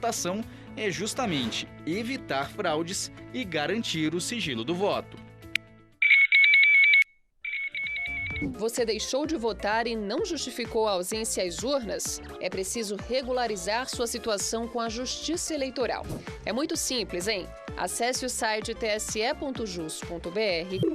votação é justamente evitar fraudes e garantir o sigilo do voto. Você deixou de votar e não justificou a ausência às urnas? É preciso regularizar sua situação com a Justiça Eleitoral. É muito simples, hein? Acesse o site tse.jus.br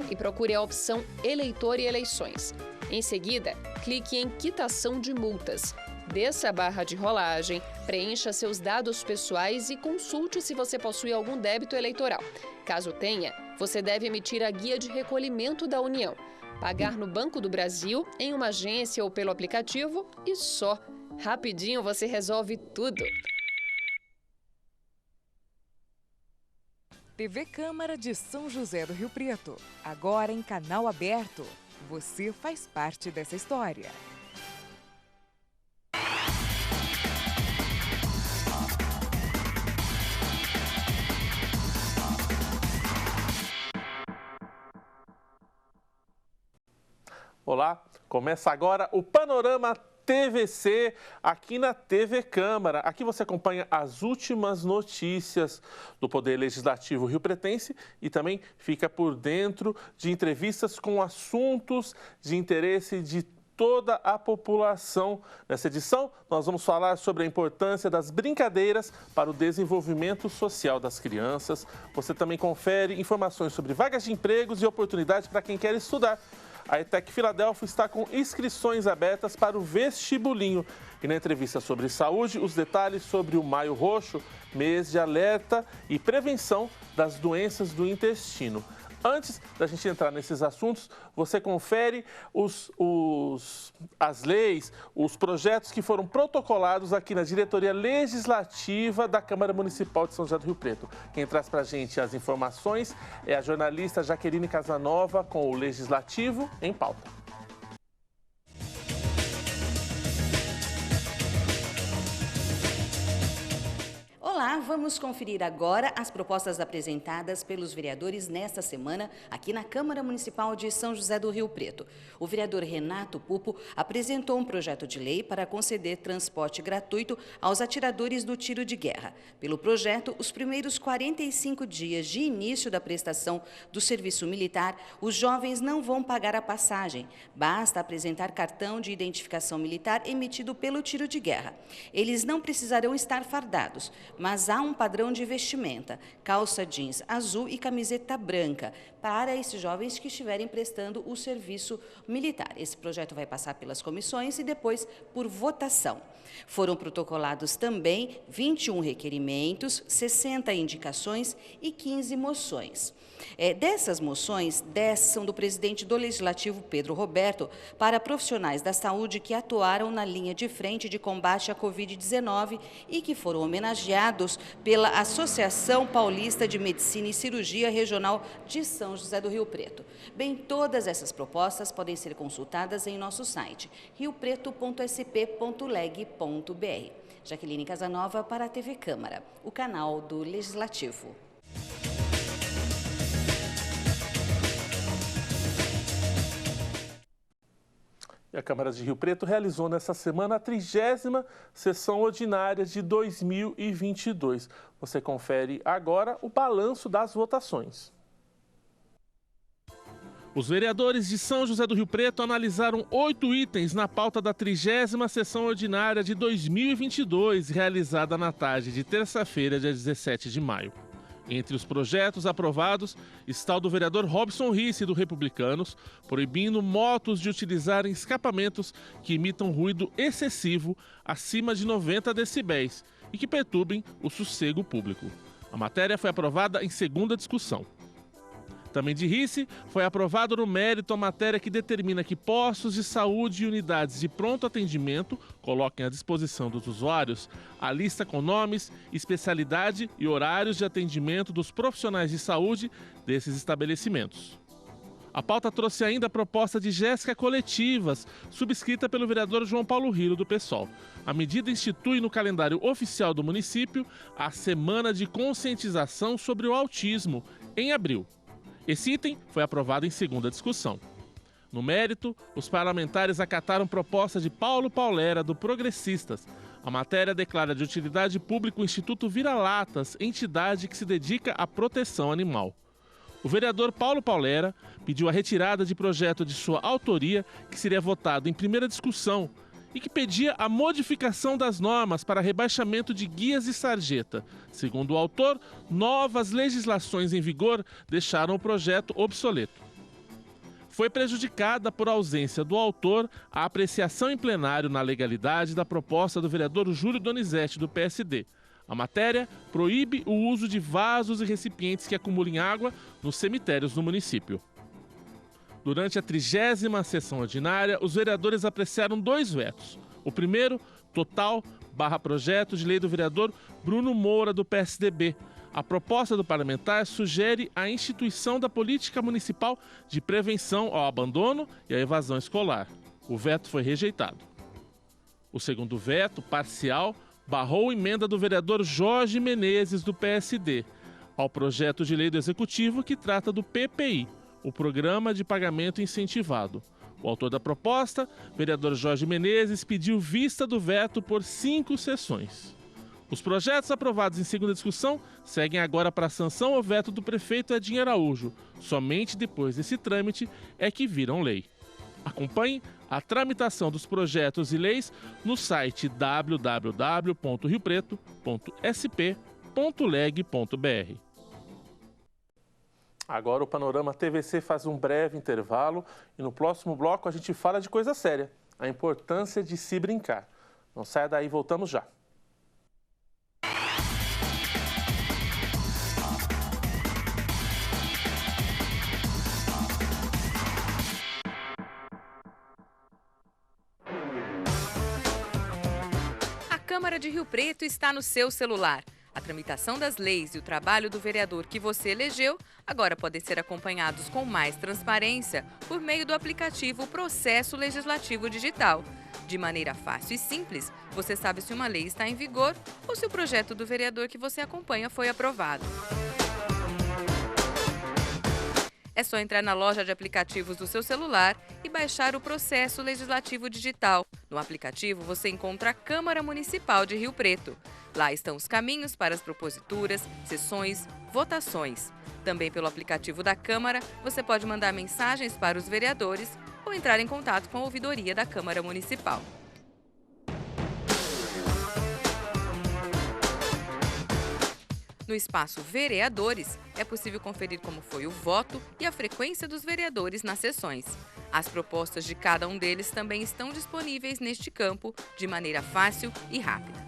e procure a opção Eleitor e Eleições. Em seguida, clique em Quitação de Multas. Desça a barra de rolagem, preencha seus dados pessoais e consulte se você possui algum débito eleitoral. Caso tenha, você deve emitir a guia de recolhimento da União. Pagar no Banco do Brasil, em uma agência ou pelo aplicativo e só. Rapidinho você resolve tudo. TV Câmara de São José do Rio Preto. Agora em canal aberto. Você faz parte dessa história. Olá, começa agora o Panorama TVC aqui na TV Câmara. Aqui você acompanha as últimas notícias do Poder Legislativo rio-pretense e também fica por dentro de entrevistas com assuntos de interesse de toda a população. Nessa edição, nós vamos falar sobre a importância das brincadeiras para o desenvolvimento social das crianças. Você também confere informações sobre vagas de empregos e oportunidades para quem quer estudar. A ETEC Filadélfia está com inscrições abertas para o vestibulinho. E na entrevista sobre saúde, os detalhes sobre o Maio Roxo, mês de alerta e prevenção das doenças do intestino. Antes da gente entrar nesses assuntos, você confere as leis, os projetos que foram protocolados aqui na Diretoria Legislativa da Câmara Municipal de São José do Rio Preto. Quem traz para a gente as informações é a jornalista Jaqueline Casanova com o Legislativo em Pauta. Olá, vamos conferir agora as propostas apresentadas pelos vereadores nesta semana aqui na Câmara Municipal de São José do Rio Preto. O vereador Renato Pupo apresentou um projeto de lei para conceder transporte gratuito aos atiradores do tiro de guerra. Pelo projeto, os primeiros 45 dias de início da prestação do serviço militar, os jovens não vão pagar a passagem. Basta apresentar cartão de identificação militar emitido pelo tiro de guerra. Eles não precisarão estar fardados, mas há um padrão de vestimenta, calça jeans azul e camiseta branca, para esses jovens que estiverem prestando o serviço militar. Esse projeto vai passar pelas comissões e depois por votação. Foram protocolados também 21 requerimentos, 60 indicações e 15 moções. Dessas moções, 10 são do presidente do Legislativo, Pedro Roberto, para profissionais da saúde que atuaram na linha de frente de combate à Covid-19 e que foram homenageados pela Associação Paulista de Medicina e Cirurgia Regional de São José do Rio Preto. Bem, todas essas propostas podem ser consultadas em nosso site, riopreto.sp.leg.br. Jaqueline Casanova para a TV Câmara, o canal do Legislativo. E a Câmara de Rio Preto realizou nesta semana a 30ª sessão ordinária de 2022. Você confere agora o balanço das votações. Os vereadores de São José do Rio Preto analisaram 8 itens na pauta da 30ª sessão ordinária de 2022, realizada na tarde de terça-feira, dia 17 de maio. Entre os projetos aprovados está o do vereador Robson Risse, do Republicanos, proibindo motos de utilizarem escapamentos que imitam ruído excessivo acima de 90 decibéis e que perturbem o sossego público. A matéria foi aprovada em segunda discussão. Também de Risse, foi aprovado no mérito a matéria que determina que postos de saúde e unidades de pronto atendimento coloquem à disposição dos usuários a lista com nomes, especialidade e horários de atendimento dos profissionais de saúde desses estabelecimentos. A pauta trouxe ainda a proposta de Jéssica Coletivas, subscrita pelo vereador João Paulo Rilo, do PSOL. A medida institui no calendário oficial do município a Semana de Conscientização sobre o Autismo, em abril. Esse item foi aprovado em segunda discussão. No mérito, os parlamentares acataram proposta de Paulo Paulera, do Progressistas. A matéria declara de utilidade pública o Instituto Vira-Latas, entidade que se dedica à proteção animal. O vereador Paulo Paulera pediu a retirada de projeto de sua autoria, que seria votado em primeira discussão, e que pedia a modificação das normas para rebaixamento de guias e sarjeta. Segundo o autor, novas legislações em vigor deixaram o projeto obsoleto. Foi prejudicada por ausência do autor a apreciação em plenário na legalidade da proposta do vereador Júlio Donizete, do PSD. A matéria proíbe o uso de vasos e recipientes que acumulem água nos cemitérios do município. Durante a 30ª sessão ordinária, os vereadores apreciaram 2 vetos. O primeiro, total/projeto de lei do vereador Bruno Moura, do PSDB. A proposta do parlamentar sugere a instituição da política municipal de prevenção ao abandono e à evasão escolar. O veto foi rejeitado. O segundo veto, parcial, barrou a emenda do vereador Jorge Menezes, do PSD, ao projeto de lei do Executivo que trata do PPI, o Programa de Pagamento Incentivado. O autor da proposta, vereador Jorge Menezes, pediu vista do veto por 5 sessões. Os projetos aprovados em segunda discussão seguem agora para a sanção ou veto do prefeito Edinho Araújo. Somente depois desse trâmite é que viram lei. Acompanhe a tramitação dos projetos e leis no site www.riopreto.sp.leg.br. Agora o Panorama TVC faz um breve intervalo e no próximo bloco a gente fala de coisa séria, a importância de se brincar. Não saia daí, voltamos já. A Câmara de Rio Preto está no seu celular. A tramitação das leis e o trabalho do vereador que você elegeu agora podem ser acompanhados com mais transparência por meio do aplicativo Processo Legislativo Digital. De maneira fácil e simples, você sabe se uma lei está em vigor ou se o projeto do vereador que você acompanha foi aprovado. É só entrar na loja de aplicativos do seu celular e baixar o Processo Legislativo Digital. No aplicativo, você encontra a Câmara Municipal de Rio Preto. Lá estão os caminhos para as proposituras, sessões, votações. Também pelo aplicativo da Câmara, você pode mandar mensagens para os vereadores ou entrar em contato com a ouvidoria da Câmara Municipal. No espaço Vereadores, é possível conferir como foi o voto e a frequência dos vereadores nas sessões. As propostas de cada um deles também estão disponíveis neste campo de maneira fácil e rápida.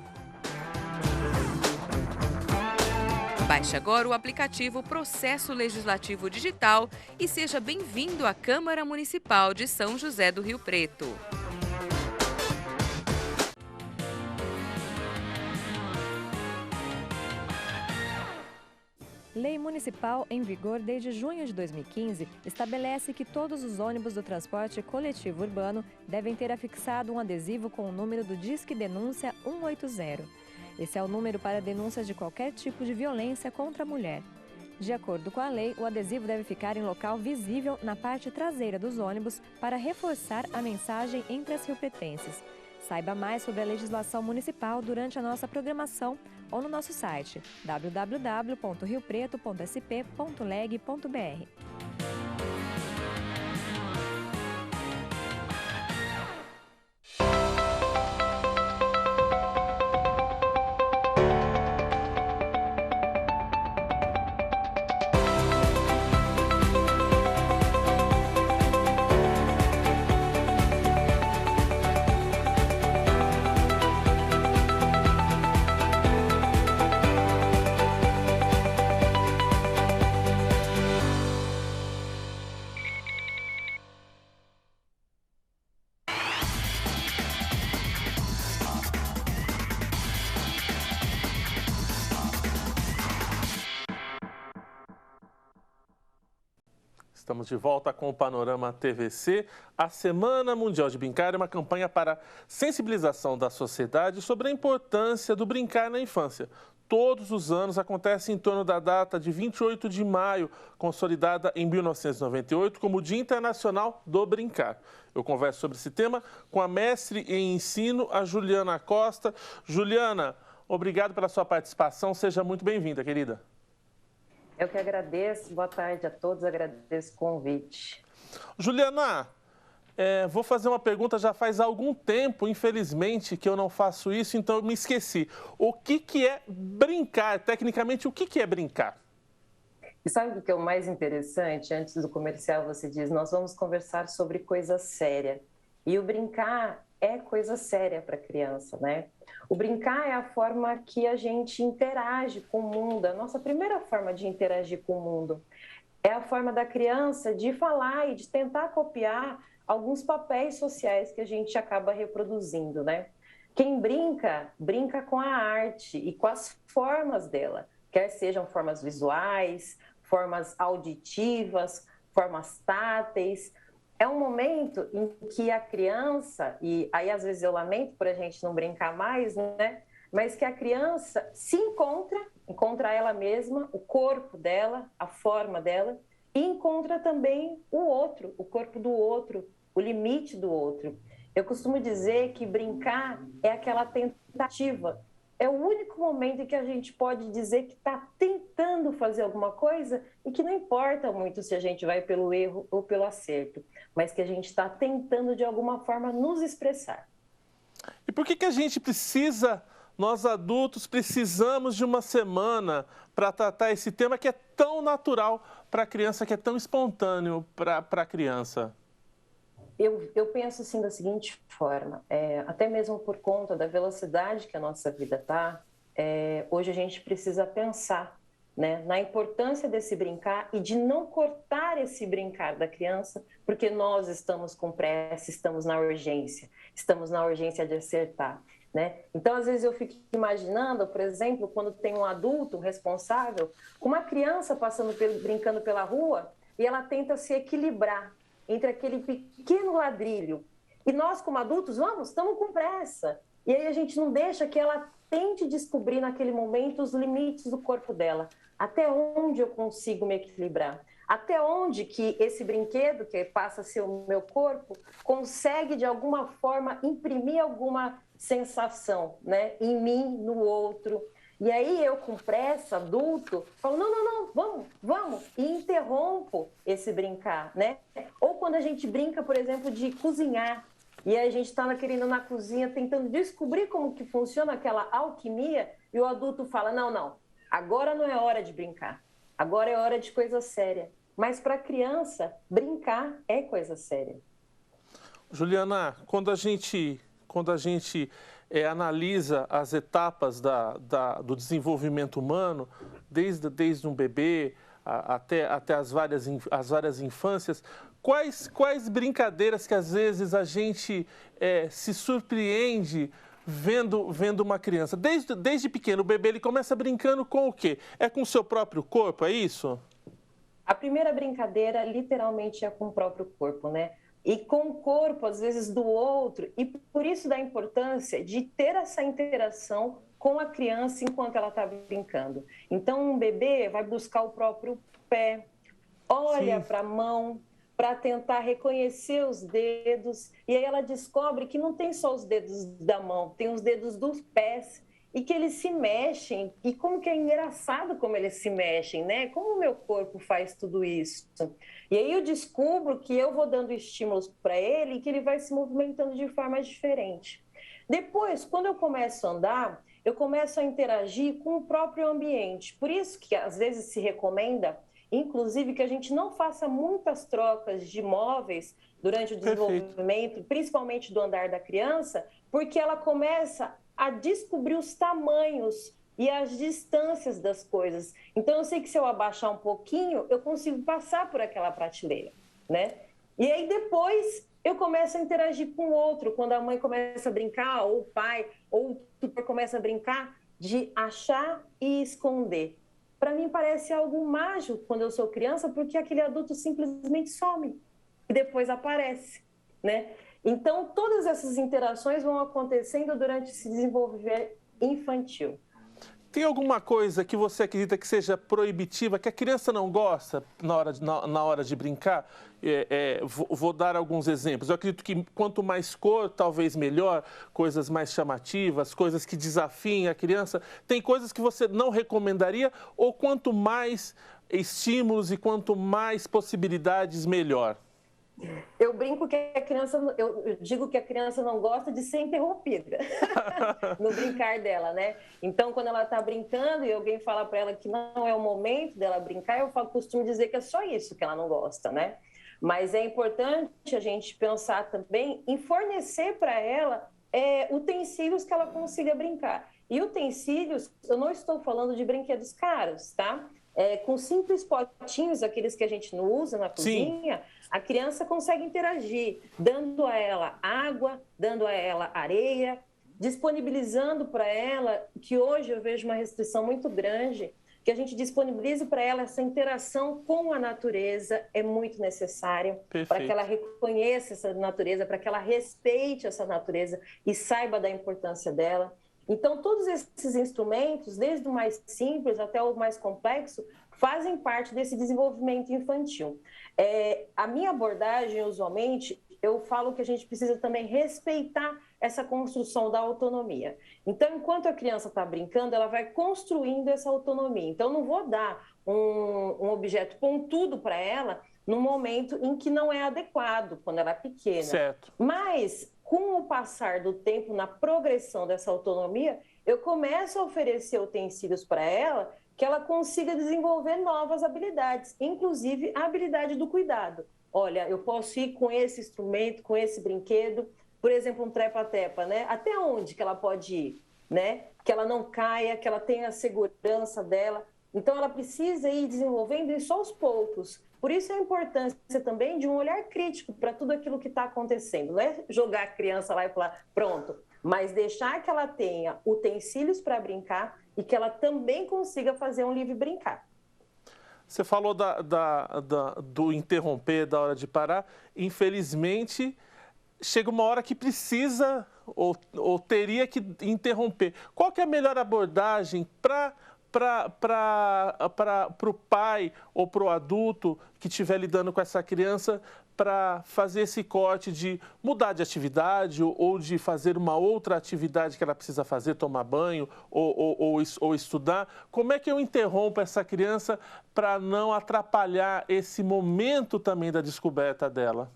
Baixe agora o aplicativo Processo Legislativo Digital e seja bem-vindo à Câmara Municipal de São José do Rio Preto. Lei municipal em vigor desde junho de 2015 estabelece que todos os ônibus do transporte coletivo urbano devem ter afixado um adesivo com o número do Disque Denúncia 180. Esse é o número para denúncias de qualquer tipo de violência contra a mulher. De acordo com a lei, o adesivo deve ficar em local visível na parte traseira dos ônibus para reforçar a mensagem entre as riopretenses. Saiba mais sobre a legislação municipal durante a nossa programação ou no nosso site www.riopreto.sp.leg.br. Estamos de volta com o Panorama TVC. A Semana Mundial de Brincar é uma campanha para sensibilização da sociedade sobre a importância do brincar na infância. todos os anos, acontece em torno da data de 28 de maio, consolidada em 1998 como Dia Internacional do Brincar. Eu converso sobre esse tema com a mestre em ensino, a Juliana Costa. Juliana, obrigado pela sua participação, seja muito bem-vinda, querida. Eu que agradeço, boa tarde a todos, agradeço o convite. Juliana, vou fazer uma pergunta, já faz algum tempo, infelizmente, que eu não faço isso, então eu me esqueci. O que é brincar? Tecnicamente, o que é brincar? E sabe o que é o mais interessante? Antes do comercial você diz, nós vamos conversar sobre coisa séria. E o brincar é coisa séria para a criança, né? O brincar é a forma que a gente interage com o mundo, a nossa primeira forma de interagir com o mundo. É a forma da criança de falar e de tentar copiar alguns papéis sociais que a gente acaba reproduzindo, né? Quem brinca, brinca com a arte e com as formas dela, quer sejam formas visuais, formas auditivas, formas táteis. É um momento em que a criança, e aí às vezes eu lamento por a gente não brincar mais, né? Mas que a criança se encontra ela mesma, o corpo dela, a forma dela, e encontra também o outro, o corpo do outro, o limite do outro. Eu costumo dizer que brincar é aquela tentativa. É o único momento em que a gente pode dizer que está tentando fazer alguma coisa e que não importa muito se a gente vai pelo erro ou pelo acerto, mas que a gente está tentando de alguma forma nos expressar. E por que a gente precisa, nós adultos, precisamos de uma semana para tratar esse tema que é tão natural para a criança, que é tão espontâneo para a criança? Eu penso assim da seguinte forma, até mesmo por conta da velocidade que a nossa vida está, hoje a gente precisa pensar, né, na importância desse brincar e de não cortar esse brincar da criança, porque nós estamos com pressa, estamos na urgência de acertar, né? Então, às vezes eu fico imaginando, por exemplo, quando tem um adulto responsável, uma criança brincando pela rua e ela tenta se equilibrar entre aquele pequeno ladrilho. E nós, como adultos, estamos com pressa. E aí a gente não deixa que ela tente descobrir naquele momento os limites do corpo dela. Até onde eu consigo me equilibrar? Até onde que esse brinquedo, que passa a ser o meu corpo, consegue, de alguma forma, imprimir alguma sensação, né? Em mim, no outro. E aí eu, com pressa, adulto, falo, não, vamos, e interrompo esse brincar, né? Ou quando a gente brinca, por exemplo, de cozinhar, e a gente está querendo na cozinha, tentando descobrir como que funciona aquela alquimia, e o adulto fala, não, agora não é hora de brincar, agora é hora de coisa séria. Mas para a criança, brincar é coisa séria. Juliana, quando a gente analisa as etapas do desenvolvimento humano, desde um bebê até as várias infâncias, quais brincadeiras que às vezes a gente se surpreende vendo uma criança? Desde pequeno, o bebê ele começa brincando com o quê? É com o seu próprio corpo, é isso? A primeira brincadeira, literalmente, é com o próprio corpo, né? E com o corpo, às vezes, do outro. E por isso da importância de ter essa interação com a criança enquanto ela está brincando. Então, um bebê vai buscar o próprio pé, olha para a mão, para tentar reconhecer os dedos. E aí ela descobre que não tem só os dedos da mão, tem os dedos dos pés. E que eles se mexem, e como que é engraçado como eles se mexem, né? Como o meu corpo faz tudo isso. E aí eu descubro que eu vou dando estímulos para ele e que ele vai se movimentando de forma diferente. Depois, quando eu começo a andar, eu começo a interagir com o próprio ambiente. Por isso que às vezes se recomenda, inclusive, que a gente não faça muitas trocas de móveis durante o desenvolvimento, principalmente do andar da criança, porque ela começa a descobrir os tamanhos e as distâncias das coisas. Então, eu sei que se eu abaixar um pouquinho, eu consigo passar por aquela prateleira, né? E aí, depois, eu começo a interagir com o outro. Quando a mãe começa a brincar, ou o pai, ou o tutor começa a brincar, de achar e esconder. Para mim, parece algo mágico quando eu sou criança, porque aquele adulto simplesmente some e depois aparece, né? Então, todas essas interações vão acontecendo durante esse desenvolvimento infantil. Tem alguma coisa que você acredita que seja proibitiva, que a criança não gosta na hora de brincar? Vou dar alguns exemplos. Eu acredito que quanto mais cor, talvez melhor, coisas mais chamativas, coisas que desafiem a criança. Tem coisas que você não recomendaria ou quanto mais estímulos e quanto mais possibilidades, melhor? Eu brinco que eu digo que a criança não gosta de ser interrompida no brincar dela, né? Então, quando ela está brincando e alguém fala para ela que não é o momento dela brincar, eu costumo dizer que é só isso que ela não gosta, né? Mas é importante a gente pensar também em fornecer para ela utensílios que ela consiga brincar. E utensílios, eu não estou falando de brinquedos caros, tá? Com simples potinhos, aqueles que a gente não usa na cozinha, a criança consegue interagir, dando a ela água, dando a ela areia, disponibilizando para ela, que hoje eu vejo uma restrição muito grande, que a gente disponibilize para ela essa interação com a natureza, é muito necessário para que ela reconheça essa natureza, para que ela respeite essa natureza e saiba da importância dela. Então, todos esses instrumentos, desde o mais simples até o mais complexo, fazem parte desse desenvolvimento infantil. A minha abordagem, usualmente, eu falo que a gente precisa também respeitar essa construção da autonomia. Então, enquanto a criança está brincando, ela vai construindo essa autonomia. Então, não vou dar um objeto pontudo para ela no momento em que não é adequado, quando ela é pequena. Certo. Mas, com o passar do tempo, na progressão dessa autonomia, eu começo a oferecer utensílios para ela que ela consiga desenvolver novas habilidades, inclusive a habilidade do cuidado. Olha, eu posso ir com esse instrumento, com esse brinquedo, por exemplo, um trepa-tepa, né? Até onde que ela pode ir, né? Que ela não caia, que ela tenha a segurança dela. Então, ela precisa ir desenvolvendo isso aos poucos. Por isso a importância também de um olhar crítico para tudo aquilo que está acontecendo. Não é jogar a criança lá e falar, pronto, mas deixar que ela tenha utensílios para brincar e que ela também consiga fazer um livre brincar. Você falou do interromper, da hora de parar. Infelizmente, chega uma hora que precisa ou teria que interromper. Qual que é a melhor abordagem para o pai ou para o adulto que estiver lidando com essa criança para fazer esse corte de mudar de atividade ou de fazer uma outra atividade que ela precisa fazer, tomar banho ou estudar? Como é que eu interrompo essa criança para não atrapalhar esse momento também da descoberta dela?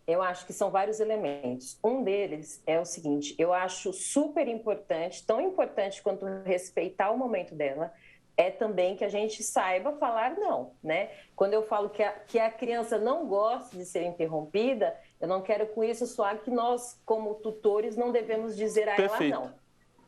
Eu acho que são vários elementos. Um deles é o seguinte, eu acho super importante, tão importante quanto respeitar o momento dela, é também que a gente saiba falar não, né? Quando eu falo que a criança não gosta de ser interrompida, eu não quero com isso soar que nós, como tutores, não devemos dizer a ela não.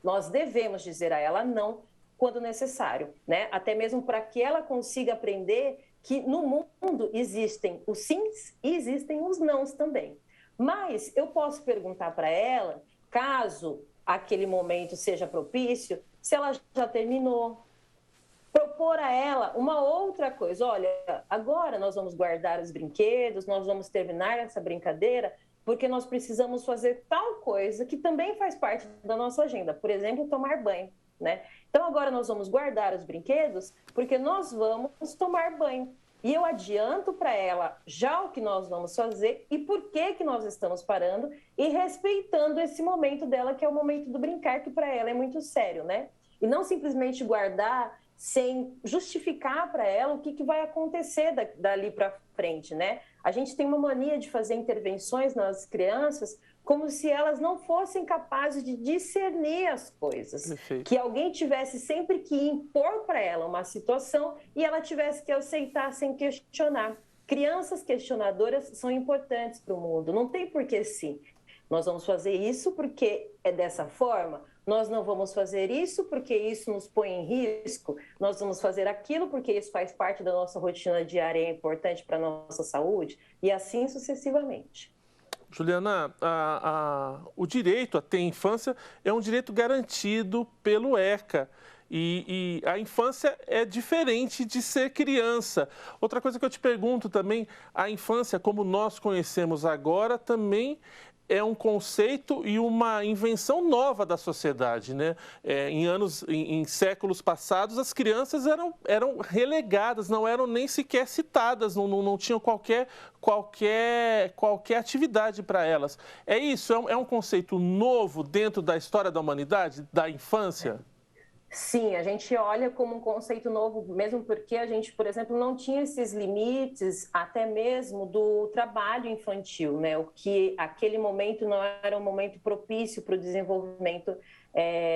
Nós devemos dizer a ela não quando necessário, né? Até mesmo para que ela consiga aprender que no mundo existem os sims e existem os nãos também. Mas eu posso perguntar para ela, caso aquele momento seja propício, se ela já terminou. Propor a ela uma outra coisa. Olha, agora nós vamos guardar os brinquedos, nós vamos terminar essa brincadeira, porque nós precisamos fazer tal coisa que também faz parte da nossa agenda. Por exemplo, tomar banho, né? Então, agora nós vamos guardar os brinquedos porque nós vamos tomar banho. E eu adianto para ela já o que nós vamos fazer e por que nós estamos parando e respeitando esse momento dela, que é o momento do brincar, que para ela é muito sério, né? E não simplesmente guardar sem justificar para ela o que vai acontecer dali para frente, né? A gente tem uma mania de fazer intervenções nas crianças como se elas não fossem capazes de discernir as coisas. Perfeito. Que alguém tivesse sempre que impor para ela uma situação e ela tivesse que aceitar sem questionar. Crianças questionadoras são importantes para o mundo, não tem por que sim. Nós vamos fazer isso porque é dessa forma, nós não vamos fazer isso porque isso nos põe em risco, nós vamos fazer aquilo porque isso faz parte da nossa rotina diária e é importante para a nossa saúde, e assim sucessivamente. Juliana, o direito a ter infância é um direito garantido pelo ECA. E a infância é diferente de ser criança. Outra coisa que eu te pergunto também, a infância como nós conhecemos agora também é um conceito e uma invenção nova da sociedade, né? Em séculos passados, as crianças eram relegadas, não eram nem sequer citadas, não tinham qualquer atividade para elas. É isso? É um conceito novo dentro da história da humanidade, da infância? Sim, a gente olha como um conceito novo, mesmo porque a gente, por exemplo, não tinha esses limites até mesmo do trabalho infantil, né? O que aquele momento não era um momento propício para o desenvolvimento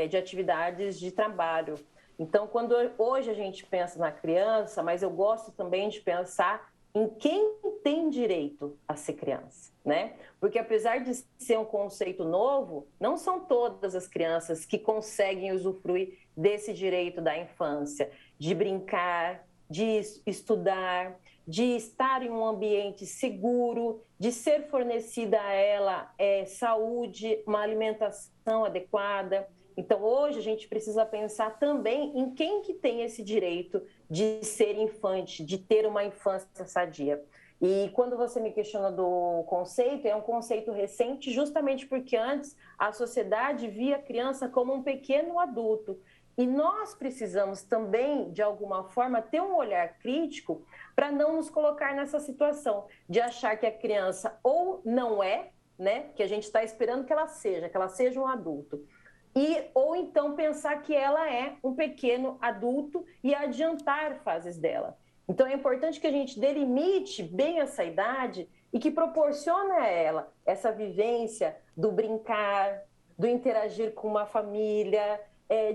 de atividades de trabalho. Então, quando hoje a gente pensa na criança, mas eu gosto também de pensar em quem tem direito a ser criança, né? Porque apesar de ser um conceito novo, não são todas as crianças que conseguem usufruir desse direito da infância, de brincar, de estudar, de estar em um ambiente seguro, de ser fornecida a ela saúde, uma alimentação adequada. Então, hoje a gente precisa pensar também em quem que tem esse direito de ser infante, de ter uma infância sadia. E quando você me questiona do conceito, é um conceito recente justamente porque antes a sociedade via a criança como um pequeno adulto. E nós precisamos também, de alguma forma, ter um olhar crítico para não nos colocar nessa situação de achar que a criança ou não é, né, que a gente está esperando que ela seja um adulto, ou então pensar que ela é um pequeno adulto e adiantar fases dela. Então é importante que a gente delimite bem essa idade e que proporcione a ela essa vivência do brincar, do interagir com uma família,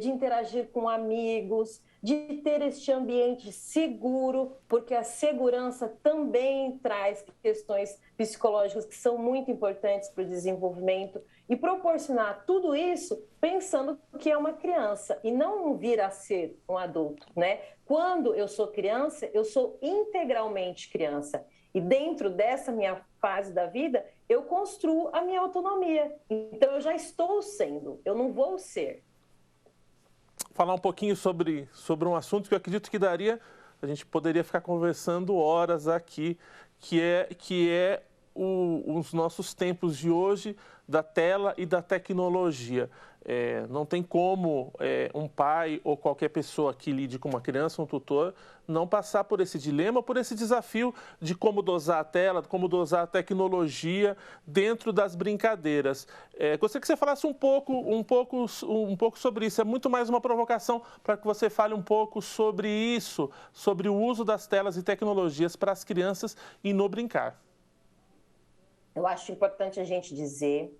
de interagir com amigos, de ter este ambiente seguro, porque a segurança também traz questões psicológicas que são muito importantes para o desenvolvimento, e proporcionar tudo isso pensando que é uma criança e não vir a ser um adulto, né? Quando eu sou criança, eu sou integralmente criança. E dentro dessa minha fase da vida, eu construo a minha autonomia. Então eu já estou sendo, eu não vou ser. Falar um pouquinho sobre um assunto que eu acredito que a gente poderia ficar conversando horas aqui, que é os nossos tempos de hoje, da tela e da tecnologia. Não tem como um pai ou qualquer pessoa que lide com uma criança, um tutor, não passar por esse dilema, por esse desafio de como dosar a tela, como dosar a tecnologia dentro das brincadeiras. Gostaria que você falasse um pouco sobre isso. É muito mais uma provocação para que você fale um pouco sobre isso, sobre o uso das telas e tecnologias para as crianças e no brincar. Eu acho importante a gente dizer,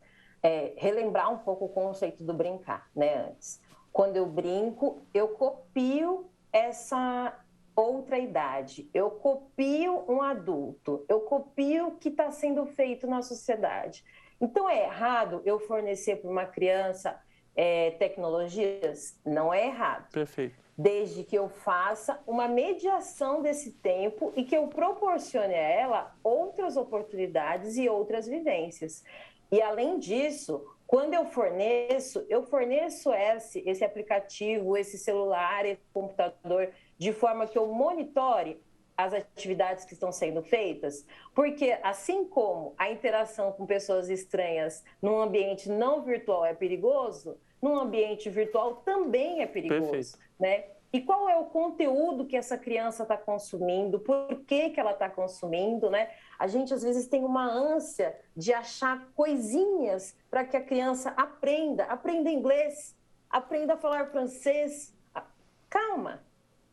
relembrar um pouco o conceito do brincar, né? Antes, quando eu brinco, eu copio essa outra idade, eu copio um adulto, eu copio o que está sendo feito na sociedade. Então, é errado eu fornecer para uma criança tecnologias? Não é errado. Perfeito. Desde que eu faça uma mediação desse tempo e que eu proporcione a ela outras oportunidades e outras vivências. E, além disso, quando eu forneço esse aplicativo, esse celular, esse computador, de forma que eu monitore as atividades que estão sendo feitas, porque assim como a interação com pessoas estranhas num ambiente não virtual é perigoso, num ambiente virtual também é perigoso. Perfeito. Né? E qual é o conteúdo que essa criança está consumindo, por que ela está consumindo, né? A gente, às vezes, tem uma ânsia de achar coisinhas para que a criança aprenda inglês, aprenda a falar francês. Calma,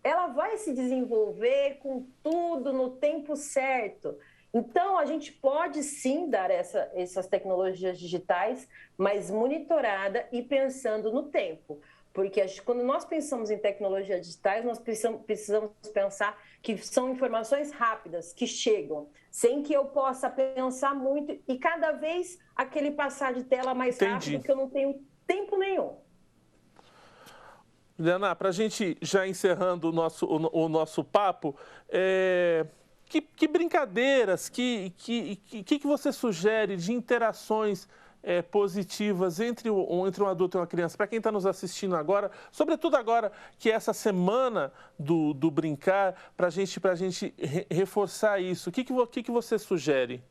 ela vai se desenvolver com tudo no tempo certo. Então, a gente pode sim dar essas tecnologias digitais, mas monitorada e pensando no tempo. Porque quando nós pensamos em tecnologias digitais, nós precisamos pensar que são informações rápidas, que chegam, sem que eu possa pensar muito e cada vez aquele passar de tela mais rápido, que eu não tenho tempo nenhum. Liana, para a gente já encerrando o nosso papo, que brincadeiras, que você sugere de interações positivas entre um adulto e uma criança, para quem está nos assistindo agora, sobretudo agora que é essa semana do brincar, para a gente reforçar isso, o que você sugere?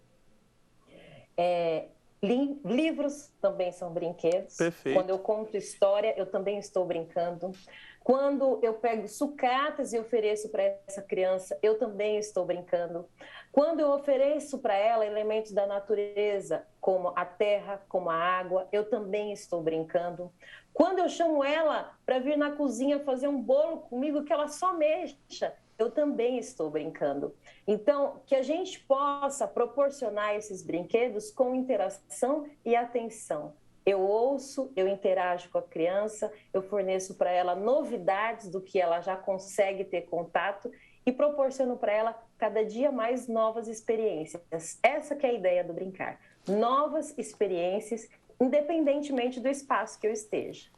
Livros também são brinquedos. Perfeito. Quando eu conto história, eu também estou brincando. Quando eu pego sucatas e ofereço para essa criança, eu também estou brincando. Quando eu ofereço para ela elementos da natureza, como a terra, como a água, eu também estou brincando. Quando eu chamo ela para vir na cozinha fazer um bolo comigo que ela só mexa, eu também estou brincando. Então, que a gente possa proporcionar esses brinquedos com interação e atenção. Eu ouço, eu interajo com a criança, eu forneço para ela novidades do que ela já consegue ter contato e proporciono para ela cada dia mais novas experiências. Essa que é a ideia do brincar. Novas experiências, independentemente do espaço que eu esteja.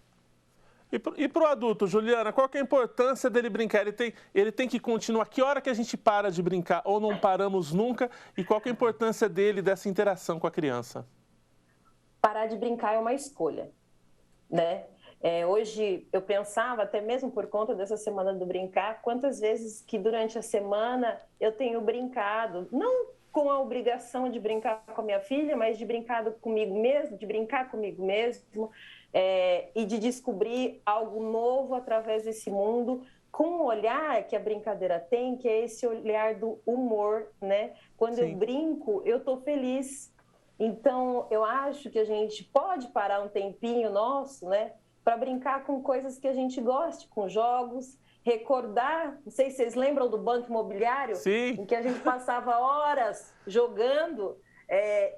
E para o adulto, Juliana, qual que é a importância dele brincar? Ele tem que continuar. Que hora que a gente para de brincar ou não paramos nunca? E qual que é a importância dele, dessa interação com a criança? Parar de brincar é uma escolha, né? Hoje eu pensava, até mesmo por conta dessa semana do brincar, quantas vezes que durante a semana eu tenho brincado, não com a obrigação de brincar com a minha filha, mas de brincar comigo mesmo, de brincar comigo mesmo, e de descobrir algo novo através desse mundo, com um olhar que a brincadeira tem, que é esse olhar do humor, né? Quando Sim. eu brinco, eu estou feliz. Então, eu acho que a gente pode parar um tempinho nosso, né, para brincar com coisas que a gente goste, com jogos, recordar, não sei se vocês lembram do Banco Imobiliário, Sim. em que a gente passava horas jogando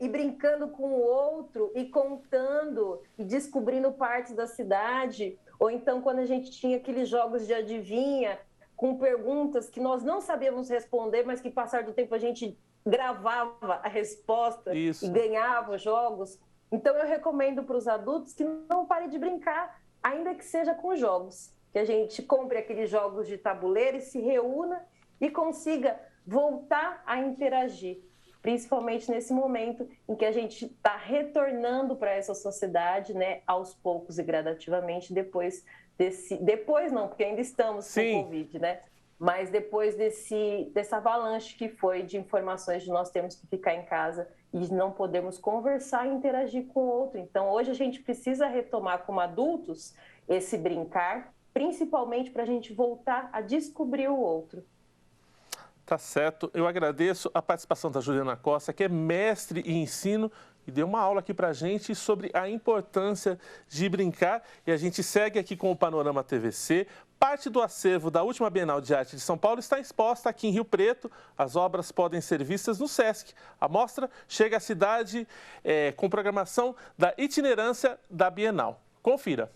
e brincando com o outro e contando e descobrindo partes da cidade, ou então quando a gente tinha aqueles jogos de adivinha, com perguntas que nós não sabíamos responder, mas que, passar do tempo, a gente gravava a resposta. Isso. E ganhava jogos. Então, eu recomendo para os adultos que não parem de brincar, ainda que seja com jogos. Que a gente compre aqueles jogos de tabuleiro e se reúna e consiga voltar a interagir. Principalmente nesse momento em que a gente está retornando para essa sociedade, né, aos poucos e gradativamente, depois não, porque ainda estamos Sim. com o Covid, né? Mas depois dessa avalanche que foi de informações de nós temos que ficar em casa e não podemos conversar e interagir com o outro. Então, hoje a gente precisa retomar como adultos esse brincar, principalmente para a gente voltar a descobrir o outro. Tá certo. Eu agradeço a participação da Juliana Costa, que é mestre em ensino e deu uma aula aqui para a gente sobre a importância de brincar. E a gente segue aqui com o Panorama TVC. Parte do acervo da última Bienal de Arte de São Paulo está exposta aqui em Rio Preto. As obras podem ser vistas no Sesc. A mostra chega à cidade com programação da itinerância da Bienal. Confira.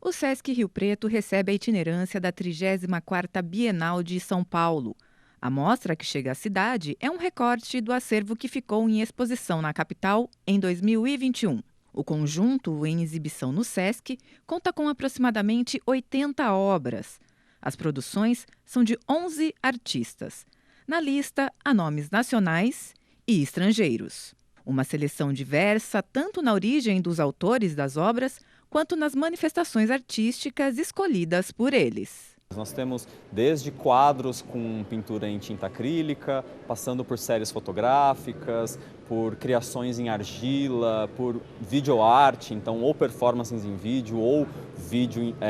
O Sesc Rio Preto recebe a itinerância da 34ª Bienal de São Paulo. A mostra que chega à cidade é um recorte do acervo que ficou em exposição na capital em 2021. O conjunto, em exibição no Sesc, conta com aproximadamente 80 obras. As produções são de 11 artistas. Na lista, há nomes nacionais e estrangeiros. Uma seleção diversa tanto na origem dos autores das obras, quanto nas manifestações artísticas escolhidas por eles. Nós temos desde quadros com pintura em tinta acrílica, passando por séries fotográficas, por criações em argila, por videoarte, então ou performances em vídeo ou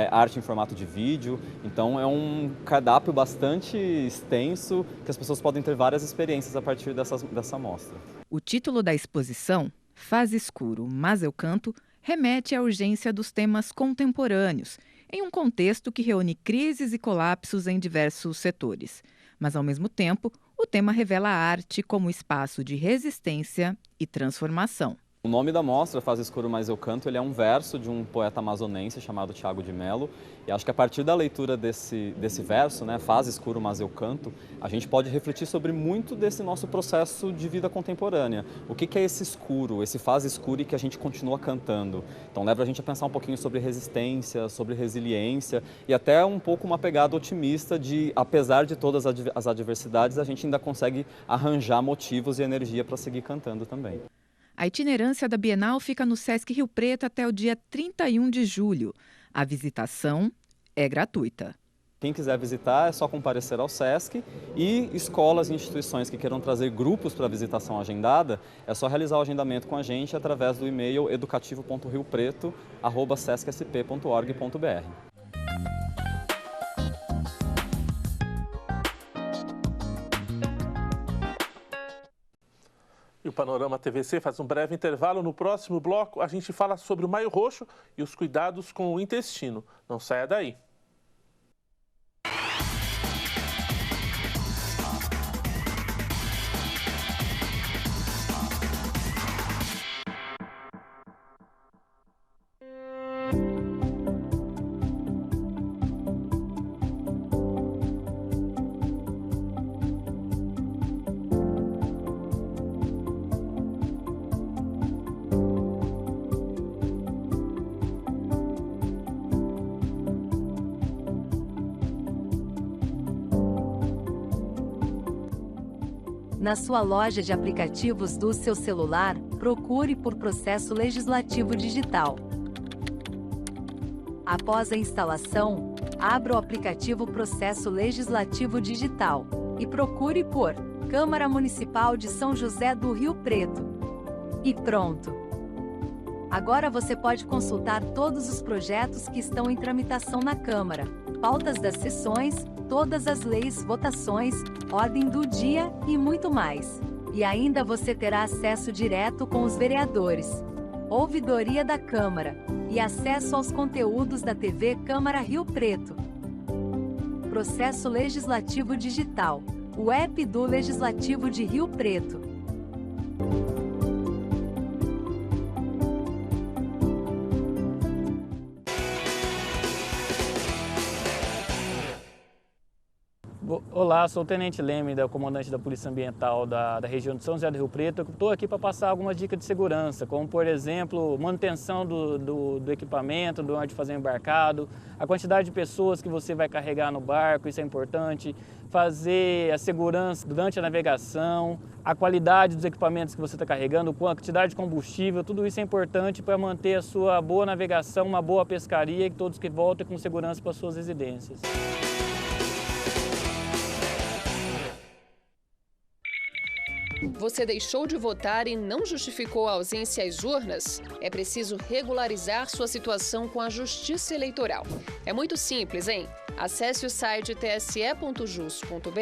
arte em formato de vídeo. Então é um cardápio bastante extenso que as pessoas podem ter várias experiências a partir dessa mostra. O título da exposição, Faz Escuro, Mas Eu Canto, remete à urgência dos temas contemporâneos, em um contexto que reúne crises e colapsos em diversos setores. Mas, ao mesmo tempo, o tema revela a arte como espaço de resistência e transformação. O nome da mostra, Faz Escuro, Mas Eu Canto, ele é um verso de um poeta amazonense chamado Thiago de Mello. E acho que a partir da leitura desse verso, né, Faz Escuro, Mas Eu Canto, a gente pode refletir sobre muito desse nosso processo de vida contemporânea. O que é esse escuro, esse faz escuro e que a gente continua cantando? Então leva a gente a pensar um pouquinho sobre resistência, sobre resiliência e até um pouco uma pegada otimista de, apesar de todas as adversidades, a gente ainda consegue arranjar motivos e energia para seguir cantando também. A itinerância da Bienal fica no Sesc Rio Preto até o dia 31 de julho. A visitação é gratuita. Quem quiser visitar é só comparecer ao SESC e escolas e instituições que queiram trazer grupos para visitação agendada, é só realizar o agendamento com a gente através do e-mail educativo.riopreto@sescsp.org.br. E o Panorama TVC faz um breve intervalo. No próximo bloco, a gente fala sobre o Maio Roxo e os cuidados com o intestino. Não saia daí. Na sua loja de aplicativos do seu celular, procure por Processo Legislativo Digital. Após a instalação, abra o aplicativo Processo Legislativo Digital e procure por Câmara Municipal de São José do Rio Preto. E pronto! Agora você pode consultar todos os projetos que estão em tramitação na Câmara, pautas das sessões, todas as leis, votações, ordem do dia e muito mais. E ainda você terá acesso direto com os vereadores, ouvidoria da Câmara e acesso aos conteúdos da TV Câmara Rio Preto. Processo Legislativo Digital, o app do Legislativo de Rio Preto. Olá, sou o Tenente Leme, comandante da Polícia Ambiental da região de São José do Rio Preto. Estou aqui para passar algumas dicas de segurança, como, por exemplo, manutenção do equipamento, do onde fazer o embarcado, a quantidade de pessoas que você vai carregar no barco, isso é importante, fazer a segurança durante a navegação, a qualidade dos equipamentos que você está carregando, a quantidade de combustível, tudo isso é importante para manter a sua boa navegação, uma boa pescaria e que todos que voltem com segurança para suas residências. Você deixou de votar e não justificou a ausência às urnas? É preciso regularizar sua situação com a Justiça Eleitoral. É muito simples, hein? Acesse o site tse.jus.br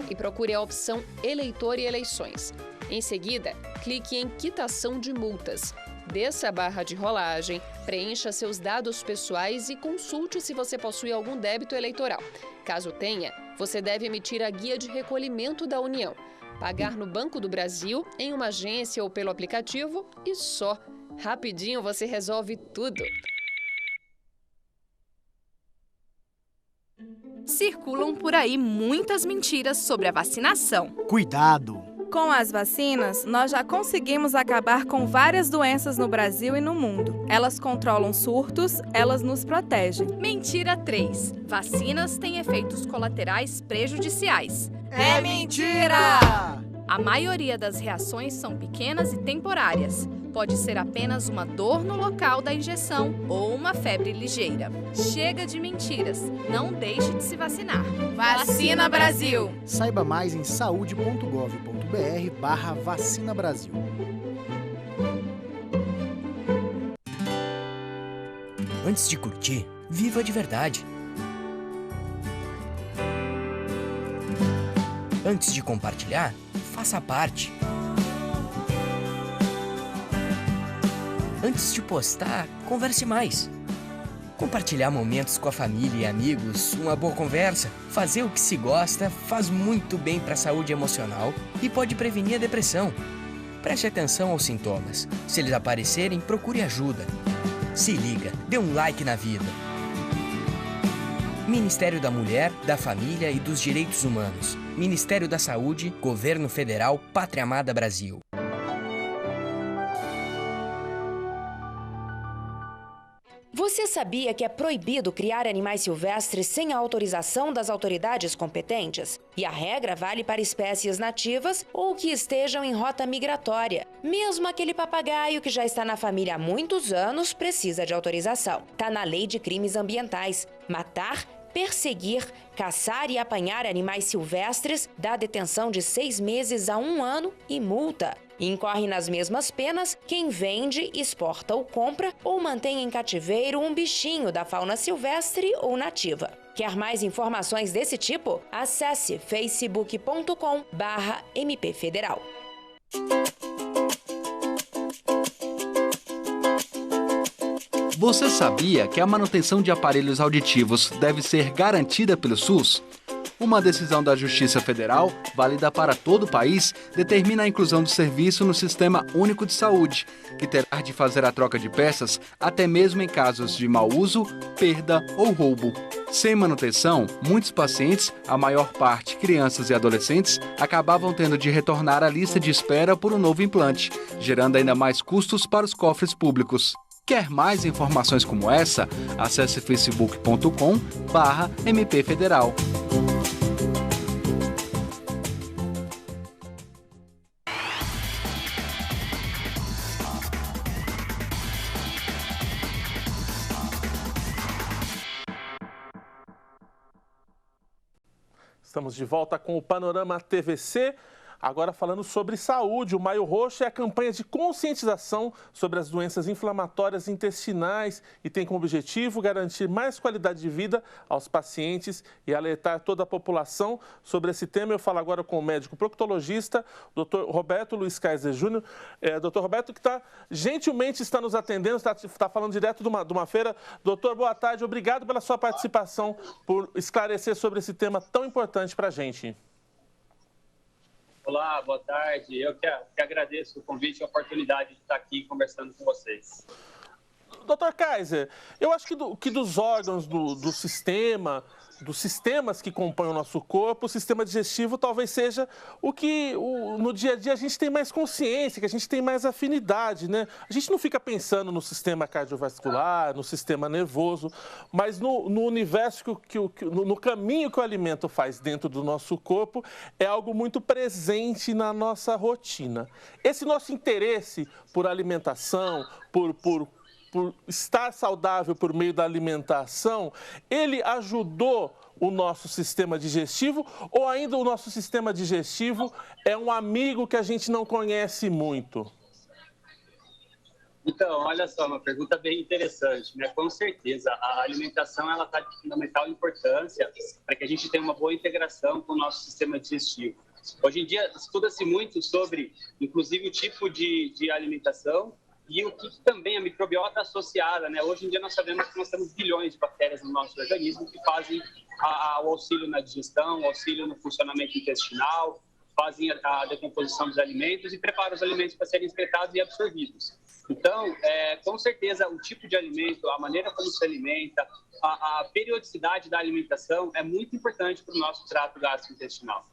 e procure a opção Eleitor e Eleições. Em seguida, clique em Quitação de Multas. Desça a barra de rolagem, preencha seus dados pessoais e consulte se você possui algum débito eleitoral. Caso tenha, você deve emitir a guia de recolhimento da União. Pagar no Banco do Brasil, em uma agência ou pelo aplicativo e só. Rapidinho você resolve tudo. Circulam por aí muitas mentiras sobre a vacinação. Cuidado! Com as vacinas, nós já conseguimos acabar com várias doenças no Brasil e no mundo. Elas controlam surtos, elas nos protegem. Mentira 3. Vacinas têm efeitos colaterais prejudiciais. É mentira! A maioria das reações são pequenas e temporárias. Pode ser apenas uma dor no local da injeção ou uma febre ligeira. Chega de mentiras. Não deixe de se vacinar. Vacina Brasil! Saiba mais em saude.gov.br/Vacina Brasil. Antes de curtir, viva de verdade. Antes de compartilhar, faça parte. Antes de postar, converse mais. Compartilhar momentos com a família e amigos, uma boa conversa, fazer o que se gosta faz muito bem para a saúde emocional e pode prevenir a depressão. Preste atenção aos sintomas. Se eles aparecerem, procure ajuda. Se liga, dê um like na vida. Ministério da Mulher, da Família e dos Direitos Humanos. Ministério da Saúde, Governo Federal, Pátria Amada Brasil. Você sabia que é proibido criar animais silvestres sem a autorização das autoridades competentes? E a regra vale para espécies nativas ou que estejam em rota migratória. Mesmo aquele papagaio que já está na família há muitos anos precisa de autorização. Tá na Lei de Crimes Ambientais. Matar perseguir, caçar e apanhar animais silvestres dá detenção de 6 meses a 1 ano e multa. Incorre nas mesmas penas quem vende, exporta ou compra ou mantém em cativeiro um bichinho da fauna silvestre ou nativa. Quer mais informações desse tipo? Acesse facebook.com/mpfederal. Você sabia que a manutenção de aparelhos auditivos deve ser garantida pelo SUS? Uma decisão da Justiça Federal, válida para todo o país, determina a inclusão do serviço no Sistema Único de Saúde, que terá de fazer a troca de peças até mesmo em casos de mau uso, perda ou roubo. Sem manutenção, muitos pacientes, a maior parte crianças e adolescentes, acabavam tendo de retornar à lista de espera por um novo implante, gerando ainda mais custos para os cofres públicos. Quer mais informações como essa? Acesse facebook.com/mpfederal. Estamos de volta com o Panorama TVC, agora falando sobre saúde. O Maio Roxo é a campanha de conscientização sobre as doenças inflamatórias intestinais e tem como objetivo garantir mais qualidade de vida aos pacientes e alertar toda a população sobre esse tema. Eu falo agora com o médico proctologista, Dr. Roberto Luiz Kaiser Júnior. Dr. Roberto, que gentilmente está nos atendendo, está falando direto de uma feira. Doutor, boa tarde, obrigado pela sua participação, por esclarecer sobre esse tema tão importante para a gente. Olá, boa tarde. Eu que agradeço o convite e a oportunidade de estar aqui conversando com vocês. Doutor Kaiser, eu acho que dos órgãos do sistema, dos sistemas que compõem o nosso corpo, o sistema digestivo talvez seja o que no dia a dia a gente tem mais consciência, que a gente tem mais afinidade, né? A gente não fica pensando no sistema cardiovascular, no sistema nervoso, mas no universo, no caminho que o alimento faz dentro do nosso corpo, é algo muito presente na nossa rotina. Esse nosso interesse por alimentação, por estar saudável por meio da alimentação, ele ajudou o nosso sistema digestivo ou ainda o nosso sistema digestivo é um amigo que a gente não conhece muito? Então, olha só, uma pergunta bem interessante, né? Com certeza, a alimentação ela está de fundamental importância para que a gente tenha uma boa integração com o nosso sistema digestivo. Hoje em dia, estuda-se muito sobre, inclusive, o tipo de alimentação e o que também a microbiota associada, né? Hoje em dia nós sabemos que nós temos bilhões de bactérias no nosso organismo que fazem o auxílio na digestão, o auxílio no funcionamento intestinal, fazem a decomposição dos alimentos e preparam os alimentos para serem excretados e absorvidos. Então, com certeza, o tipo de alimento, a maneira como se alimenta, a periodicidade da alimentação é muito importante para o nosso trato gastrointestinal.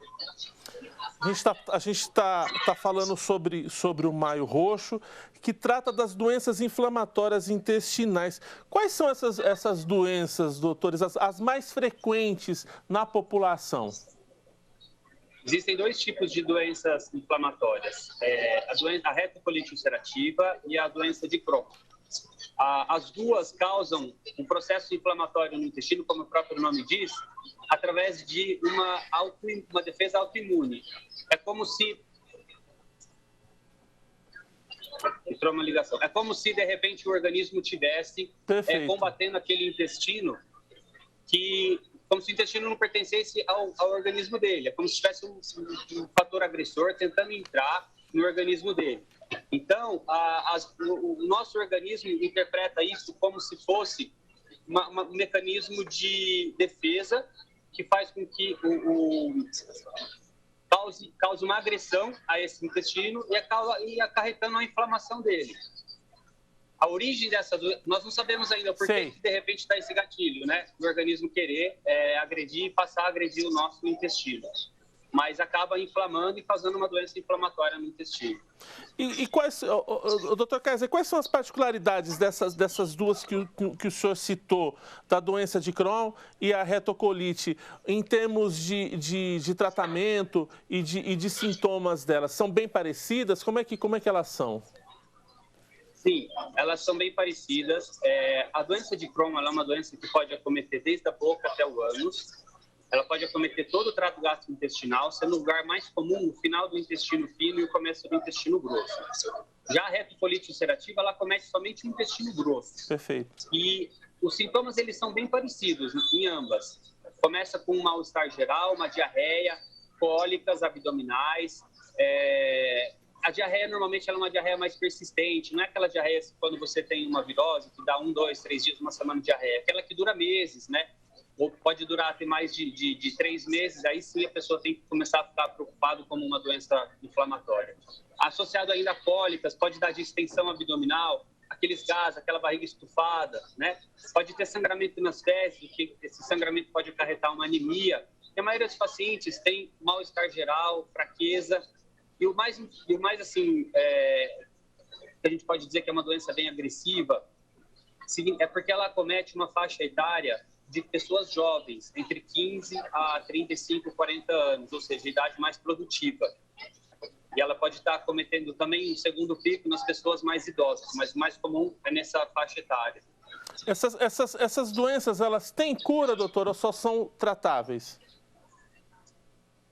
A gente está falando sobre o Maio Roxo, que trata das doenças inflamatórias intestinais. Quais são essas doenças, doutores, as mais frequentes na população? Existem dois tipos de doenças inflamatórias, a retocolite ulcerativa e a doença de Crohn. As duas causam um processo inflamatório no intestino, como o próprio nome diz, através de uma defesa autoimune. É como se... Entrou uma ligação. É como se, de repente, o organismo tivesse combatendo aquele intestino como se o intestino não pertencesse ao organismo dele. É como se tivesse um fator agressor tentando entrar no organismo dele. Então, o nosso organismo interpreta isso como se fosse um mecanismo de defesa que faz com que cause uma agressão a esse intestino e acarretando a inflamação dele. A origem dessa doença, nós não sabemos ainda por que de repente está esse gatilho, né? O organismo querer agredir e passar a agredir o nosso intestino. Mas acaba inflamando e causando uma doença inflamatória no intestino. E quais, doutor Kaiser, quais são as particularidades dessas duas que o senhor citou, da doença de Crohn e a retocolite, em termos de tratamento e de sintomas delas? São bem parecidas? Como é que elas são? Sim, elas são bem parecidas. A doença de Crohn ela é uma doença que pode acometer desde a boca até o ânus. Ela pode acometer todo o trato gastrointestinal, sendo o lugar mais comum o final do intestino fino e o começo do intestino grosso. Já a retocolite ulcerativa, ela acomete somente o intestino grosso. Perfeito. E os sintomas, eles são bem parecidos em ambas. Começa com um mal-estar geral, uma diarreia, cólicas abdominais. A diarreia, normalmente, ela é uma diarreia mais persistente. Não é aquela diarreia quando você tem uma virose, que dá 1, 2, 3 dias, uma semana de diarreia. Aquela que dura meses, né? Ou pode durar até mais de 3 meses. Aí sim a pessoa tem que começar a ficar preocupado como uma doença inflamatória. Associado ainda a cólicas, pode dar distensão abdominal, aqueles gases, aquela barriga estufada, né? Pode ter sangramento nas fezes, que esse sangramento pode acarretar uma anemia. E a maioria dos pacientes tem mal-estar geral, fraqueza. E o mais assim, que a gente pode dizer que é uma doença bem agressiva, é porque ela acomete uma faixa etária de pessoas jovens, entre 15 a 35, 40 anos, ou seja, idade mais produtiva. E ela pode estar acometendo também um segundo pico nas pessoas mais idosas, mas o mais comum é nessa faixa etária. Essas doenças, elas têm cura, doutor, ou só são tratáveis?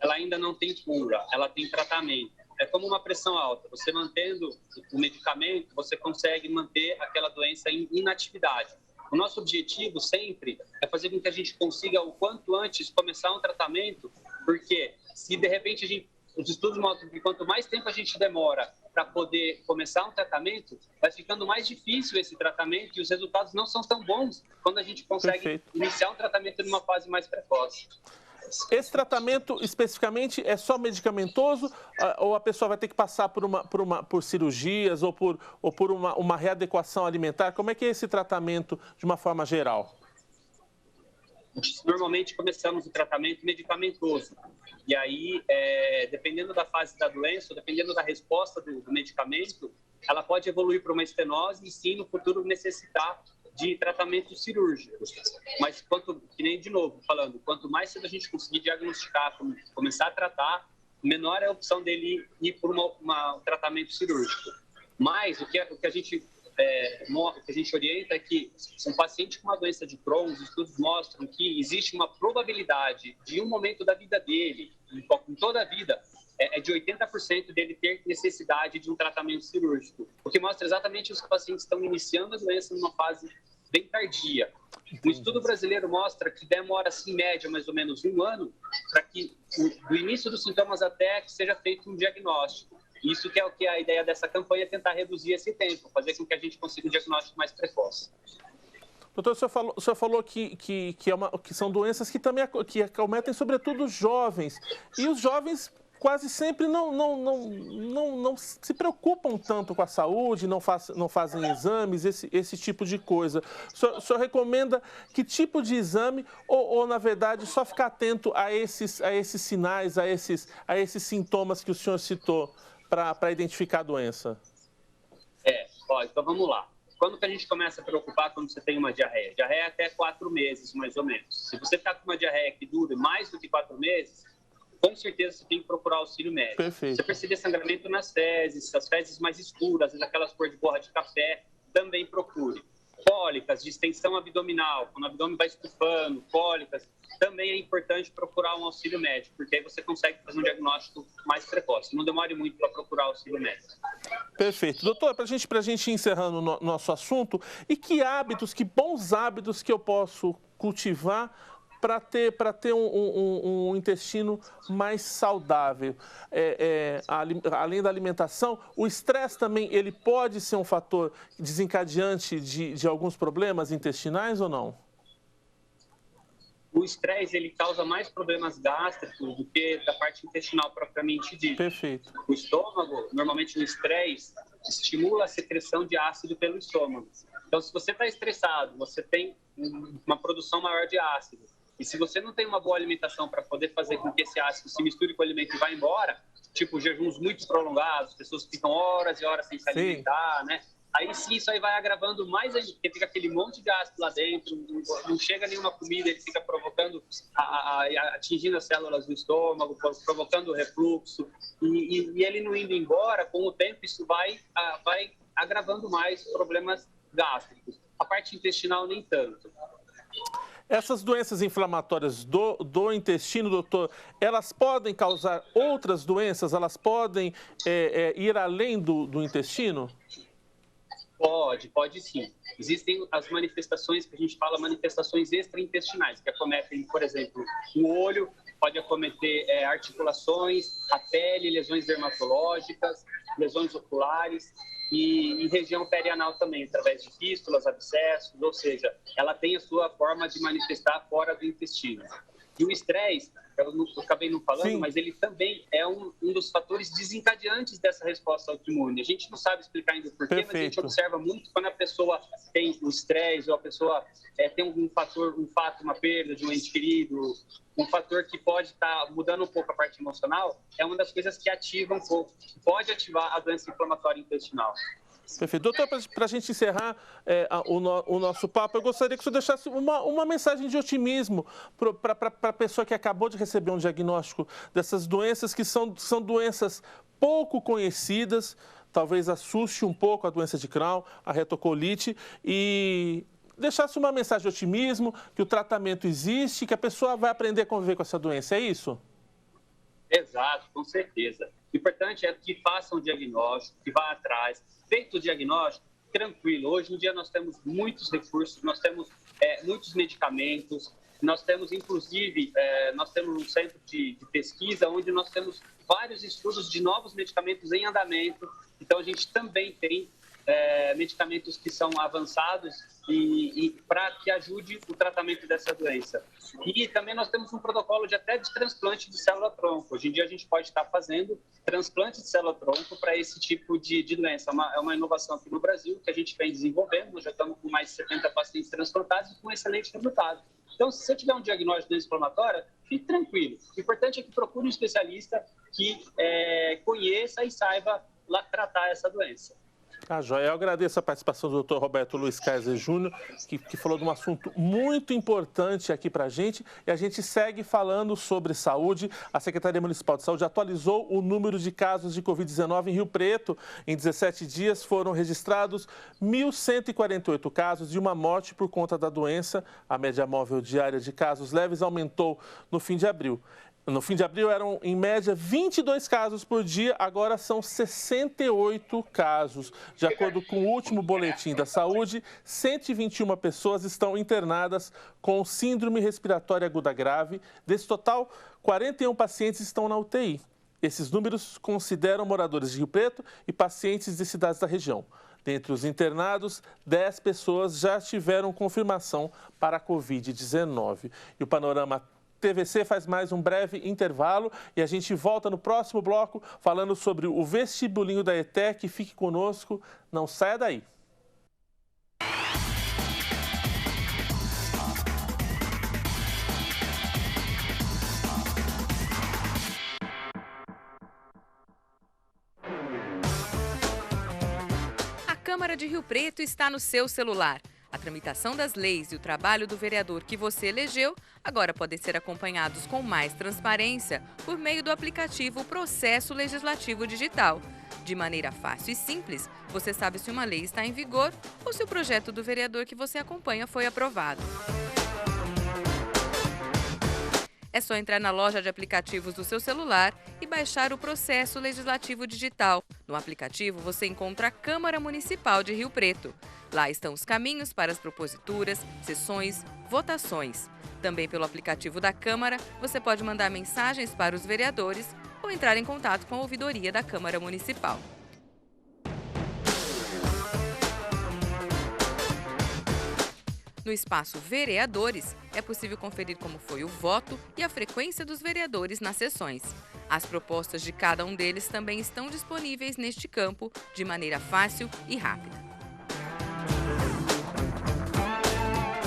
Ela ainda não tem cura, ela tem tratamento. É como uma pressão alta. Você mantendo o medicamento, você consegue manter aquela doença em inatividade. O nosso objetivo sempre é fazer com que a gente consiga, o quanto antes, começar um tratamento, porque se de repente os estudos mostram que quanto mais tempo a gente demora para poder começar um tratamento, vai ficando mais difícil esse tratamento e os resultados não são tão bons quando a gente consegue iniciar um tratamento numa fase mais precoce. Esse tratamento, especificamente, é só medicamentoso ou a pessoa vai ter que passar por cirurgias ou por uma readequação alimentar? Como é que é esse tratamento de uma forma geral? Normalmente começamos o tratamento medicamentoso. E aí, dependendo da fase da doença, dependendo da resposta do medicamento, ela pode evoluir para uma estenose e sim, no futuro, necessitar de tratamento cirúrgico. Mas que nem de novo falando, quanto mais cedo a gente conseguir diagnosticar, começar a tratar, menor é a opção dele ir por um tratamento cirúrgico. Mas o que a gente orienta é que um paciente com uma doença de Crohn, os estudos mostram que existe uma probabilidade de um momento da vida dele, em toda a vida, de 80% dele ter necessidade de um tratamento cirúrgico, o que mostra exatamente os pacientes estão iniciando a doença numa fase bem tardia. O estudo brasileiro mostra que demora, assim, em média, mais ou menos 1 ano, para que do início dos sintomas até que seja feito um diagnóstico. Isso que é o que a ideia dessa campanha é tentar reduzir esse tempo, fazer com que a gente consiga um diagnóstico mais precoce. Doutor, o senhor falou que são doenças que também acometem, sobretudo, os jovens. E os jovens quase sempre não se preocupam tanto com a saúde, não fazem exames, esse tipo de coisa. O senhor recomenda que tipo de exame ou na verdade, só ficar atento a esses sinais, a esses sintomas que o senhor citou para identificar a doença? Então vamos lá. Quando que a gente começa a preocupar quando você tem uma diarreia? Diarreia até 4 meses, mais ou menos. Se você está com uma diarreia que dura mais do que 4 meses, com certeza você tem que procurar auxílio médico. Perfeito. Se você perceber sangramento nas fezes, as fezes mais escuras, aquelas cor de borra de café, também procure. Cólicas, distensão abdominal, quando o abdômen vai estufando, cólicas, também é importante procurar um auxílio médico, porque aí você consegue fazer um diagnóstico mais precoce. Não demore muito para procurar auxílio médico. Perfeito. Doutor, para a gente ir encerrando o nosso assunto, e que bons hábitos que eu posso cultivar para ter um intestino mais saudável? Além da alimentação, o estresse também ele pode ser um fator desencadeante de alguns problemas intestinais ou não? O estresse ele causa mais problemas gástricos do que da parte intestinal propriamente dita. Perfeito. O estômago, normalmente o estresse, estimula a secreção de ácido pelo estômago. Então, se você está estressado, você tem uma produção maior de ácido. E se você não tem uma boa alimentação para poder fazer com que esse ácido se misture com o alimento e vá embora, tipo jejuns muito prolongados, pessoas que ficam horas e horas sem se alimentar, né? Aí sim, isso aí vai agravando mais ainda, porque fica aquele monte de ácido lá dentro, não chega nenhuma comida, ele fica provocando, atingindo as células do estômago, provocando refluxo, e ele não indo embora, com o tempo isso vai agravando mais problemas gástricos. A parte intestinal, nem tanto. Essas doenças inflamatórias do intestino, doutor, elas podem causar outras doenças? Elas podem ir além do intestino? Pode sim. Existem as manifestações que a gente fala, manifestações extraintestinais, que acometem, por exemplo, o olho, pode acometer articulações, a pele, lesões dermatológicas, lesões oculares e região perianal também, através de fístulas, abscessos, ou seja, ela tem a sua forma de manifestar fora do intestino. E o estresse, eu acabei não falando, sim, mas ele também é um dos fatores desencadeantes dessa resposta autoimune. A gente não sabe explicar ainda o porquê, perfeito, mas a gente observa muito quando a pessoa tem o estresse ou a pessoa tem um fato, uma perda de um ente querido, um fator que pode estar mudando um pouco a parte emocional, é uma das coisas que ativa um pouco, pode ativar a doença inflamatória intestinal. Perfeito. Doutor, para a gente encerrar o nosso papo, eu gostaria que o senhor deixasse uma mensagem de otimismo para a pessoa que acabou de receber um diagnóstico dessas doenças, que são doenças pouco conhecidas, talvez assuste um pouco a doença de Crohn, a retocolite, e deixasse uma mensagem de otimismo, que o tratamento existe, que a pessoa vai aprender a conviver com essa doença, é isso? Exato, com certeza. O importante é que façam o diagnóstico, que vá atrás. Feito o diagnóstico, tranquilo. Hoje em dia nós temos muitos recursos, nós temos muitos medicamentos, nós temos, inclusive, nós temos um centro de pesquisa onde nós temos vários estudos de novos medicamentos em andamento. Então, a gente também tem medicamentos que são avançados e para que ajude o tratamento dessa doença. E também nós temos um protocolo até de transplante de célula-tronco. Hoje em dia a gente pode estar fazendo transplante de célula-tronco para esse tipo de doença. É uma inovação aqui no Brasil que a gente vem desenvolvendo. Nós já estamos com mais de 70 pacientes transplantados e com excelente resultado. Então, se você tiver um diagnóstico de doença inflamatória, fique tranquilo. O importante é que procure um especialista que conheça e saiba tratar essa doença. Joia. Eu agradeço a participação do Dr. Roberto Luiz Kaiser Júnior, que falou de um assunto muito importante aqui para a gente, e a gente segue falando sobre saúde. A Secretaria Municipal de Saúde atualizou o número de casos de Covid-19 em Rio Preto. Em 17 dias foram registrados 1.148 casos e uma morte por conta da doença. A média móvel diária de casos leves aumentou no fim de abril. No fim de abril eram, em média, 22 casos por dia, agora são 68 casos. De acordo com o último boletim da saúde, 121 pessoas estão internadas com síndrome respiratória aguda grave. Desse total, 41 pacientes estão na UTI. Esses números consideram moradores de Rio Preto e pacientes de cidades da região. Dentre os internados, 10 pessoas já tiveram confirmação para a Covid-19. E o Panorama TVC faz mais um breve intervalo e a gente volta no próximo bloco falando sobre o vestibulinho da ETEC. Fique conosco, não saia daí. A Câmara de Rio Preto está no seu celular. A tramitação das leis e o trabalho do vereador que você elegeu agora podem ser acompanhados com mais transparência por meio do aplicativo Processo Legislativo Digital. De maneira fácil e simples, você sabe se uma lei está em vigor ou se o projeto do vereador que você acompanha foi aprovado. É só entrar na loja de aplicativos do seu celular e baixar o Processo Legislativo Digital. No aplicativo, você encontra a Câmara Municipal de Rio Preto. Lá estão os caminhos para as proposituras, sessões, votações. Também pelo aplicativo da Câmara, você pode mandar mensagens para os vereadores ou entrar em contato com a ouvidoria da Câmara Municipal. No espaço Vereadores, é possível conferir como foi o voto e a frequência dos vereadores nas sessões. As propostas de cada um deles também estão disponíveis neste campo de maneira fácil e rápida.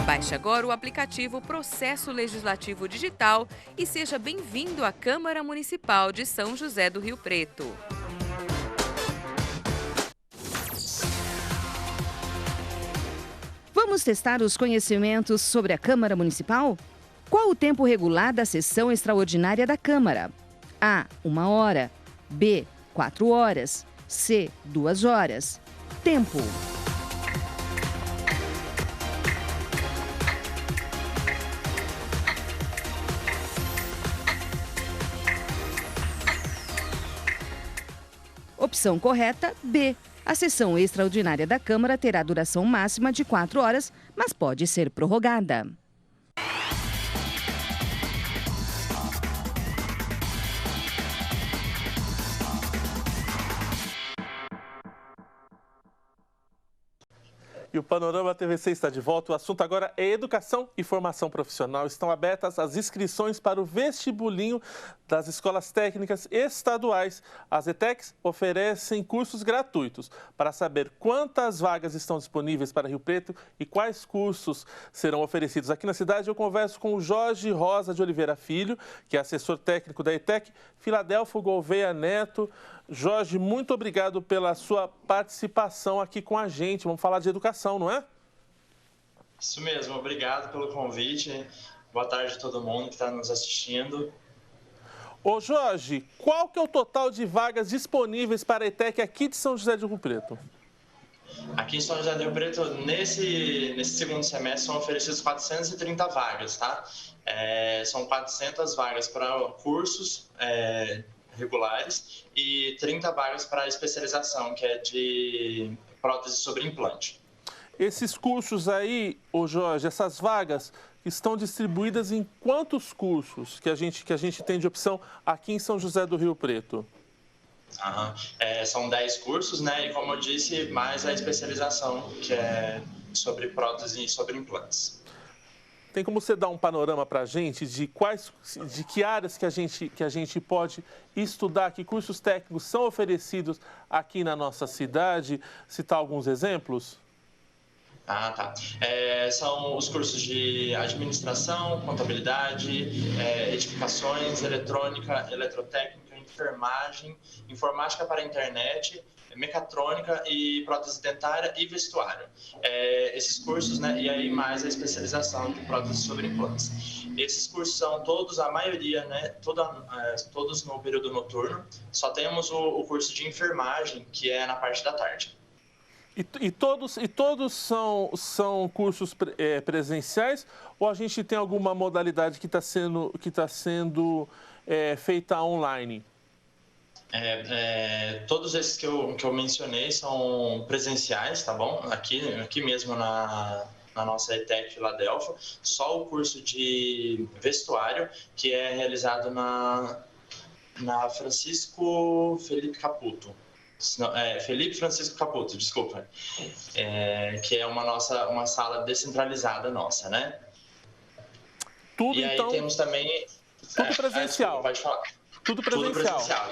Baixe agora o aplicativo Processo Legislativo Digital e seja bem-vindo à Câmara Municipal de São José do Rio Preto. Vamos testar os conhecimentos sobre a Câmara Municipal? Qual o tempo regular da sessão extraordinária da Câmara? A, 1 hora. B, 4 horas. C, 2 horas. tempo. Opção correta, B. A sessão extraordinária da Câmara terá duração máxima de 4 horas, mas pode ser prorrogada. E o Panorama TVC está de volta. O assunto agora é educação e formação profissional. Estão abertas as inscrições para o vestibulinho das escolas técnicas estaduais. As ETECs oferecem cursos gratuitos. Para saber quantas vagas estão disponíveis para Rio Preto e quais cursos serão oferecidos aqui na cidade, eu converso com o Jorge Rosa de Oliveira Filho, que é assessor técnico da ETEC, Filadelfo Gouveia Neto. Jorge, muito obrigado pela sua participação aqui com a gente. Vamos falar de educação, não é? Isso mesmo, obrigado pelo convite. Boa tarde a todo mundo que está nos assistindo. Ô Jorge, qual que é o total de vagas disponíveis para a ETEC aqui de São José do Rio Preto? Aqui em São José do Rio Preto, nesse segundo semestre, são oferecidas 430 vagas, tá? São 400 vagas para cursos regulares e 30 vagas para especialização, que é de prótese sobre implante. Esses cursos aí, ô Jorge, essas vagas estão distribuídas em quantos cursos que a gente tem de opção aqui em São José do Rio Preto? São 10 cursos, né? E como eu disse, mais a especialização, que é sobre prótese e sobre implantes. Tem como você dar um panorama para a gente de que áreas que a gente pode estudar, que cursos técnicos são oferecidos aqui na nossa cidade? Citar alguns exemplos? Tá. São os cursos de administração, contabilidade, edificações, eletrônica, eletrotécnica, enfermagem, informática para a internet, mecatrônica e prótese dentária e vestuário. Esses cursos, né, e aí mais a especialização de prótese sobre implantes. Esses cursos são todos, a maioria, né, todos no período noturno. Só temos o curso de enfermagem, que é na parte da tarde. E todos são cursos presenciais ou a gente tem alguma modalidade que está sendo feita online? Todos esses que eu mencionei são presenciais, tá bom? Aqui mesmo na nossa ETEC Filadelfo, só o curso de vestuário, que é realizado na Francisco Felipe Caputo. Felipe Francisco Caputo, desculpa. Que é uma sala descentralizada nossa, né? Tudo, e aí então, temos também... Tudo presencial. Desculpa, pode falar. Tudo presencial.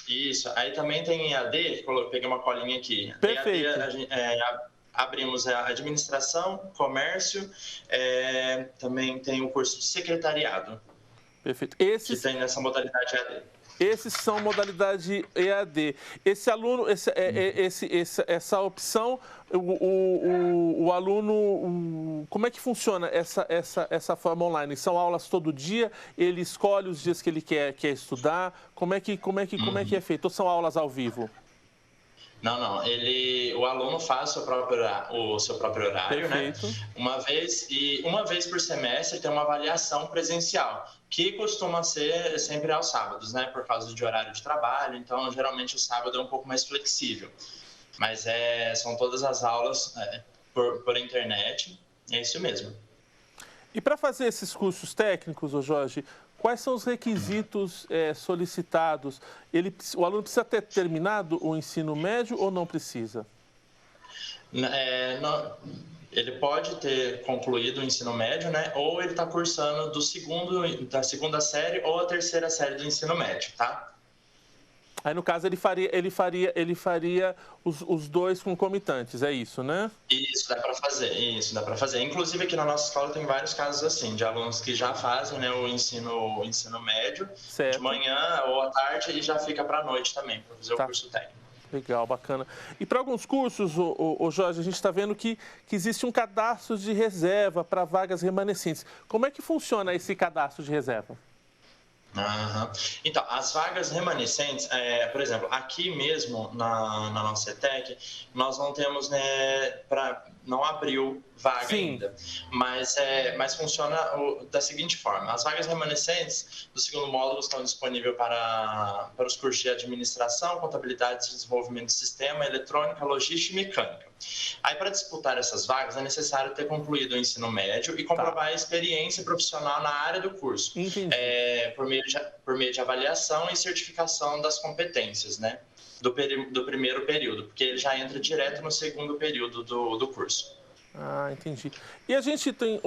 Isso. Aí também tem EAD, peguei uma colinha aqui. Perfeito. EAD, abrimos a administração, comércio, também tem o curso de secretariado. Perfeito. Que tem nessa modalidade EAD. Esses são modalidade EAD. Esse aluno, essa opção, o aluno, como é que funciona essa forma online? São aulas todo dia? Ele escolhe os dias que ele quer estudar? Como é que é feito? Ou são aulas ao vivo? Não. O aluno faz o seu próprio horário, perfeito, né? Uma vez por semestre tem uma avaliação presencial, que costuma ser sempre aos sábados, né? Por causa de horário de trabalho, então geralmente o sábado é um pouco mais flexível. Mas são todas as aulas por internet, é isso mesmo. E para fazer esses cursos técnicos, ô Jorge, quais são os requisitos solicitados? O aluno precisa ter terminado o ensino médio ou não precisa? Ele pode ter concluído o ensino médio, né? Ou ele está cursando da segunda série ou a terceira série do ensino médio, tá? Aí, no caso, ele faria os dois concomitantes, é isso, né? Isso, dá para fazer. Inclusive, aqui na nossa escola tem vários casos assim, de alunos que já fazem, né, o ensino médio, certo, de manhã ou à tarde, e já fica para a noite também, para fazer o curso técnico. Legal, bacana. E para alguns cursos, Jorge, a gente está vendo que existe um cadastro de reserva para vagas remanescentes. Como é que funciona esse cadastro de reserva? Então, as vagas remanescentes, por exemplo, aqui mesmo na nossa ETEC, nós não temos, não abriu vaga ainda, mas funciona da seguinte forma: as vagas remanescentes do segundo módulo estão disponíveis para os cursos de administração, contabilidade, desenvolvimento de sistema, eletrônica, logística e mecânica. Aí, para disputar essas vagas, é necessário ter concluído o ensino médio e comprovar a experiência profissional na área do curso, por meio de avaliação e certificação das competências, né, do primeiro período, porque ele já entra direto no segundo período do curso. Entendi. E a gente tem,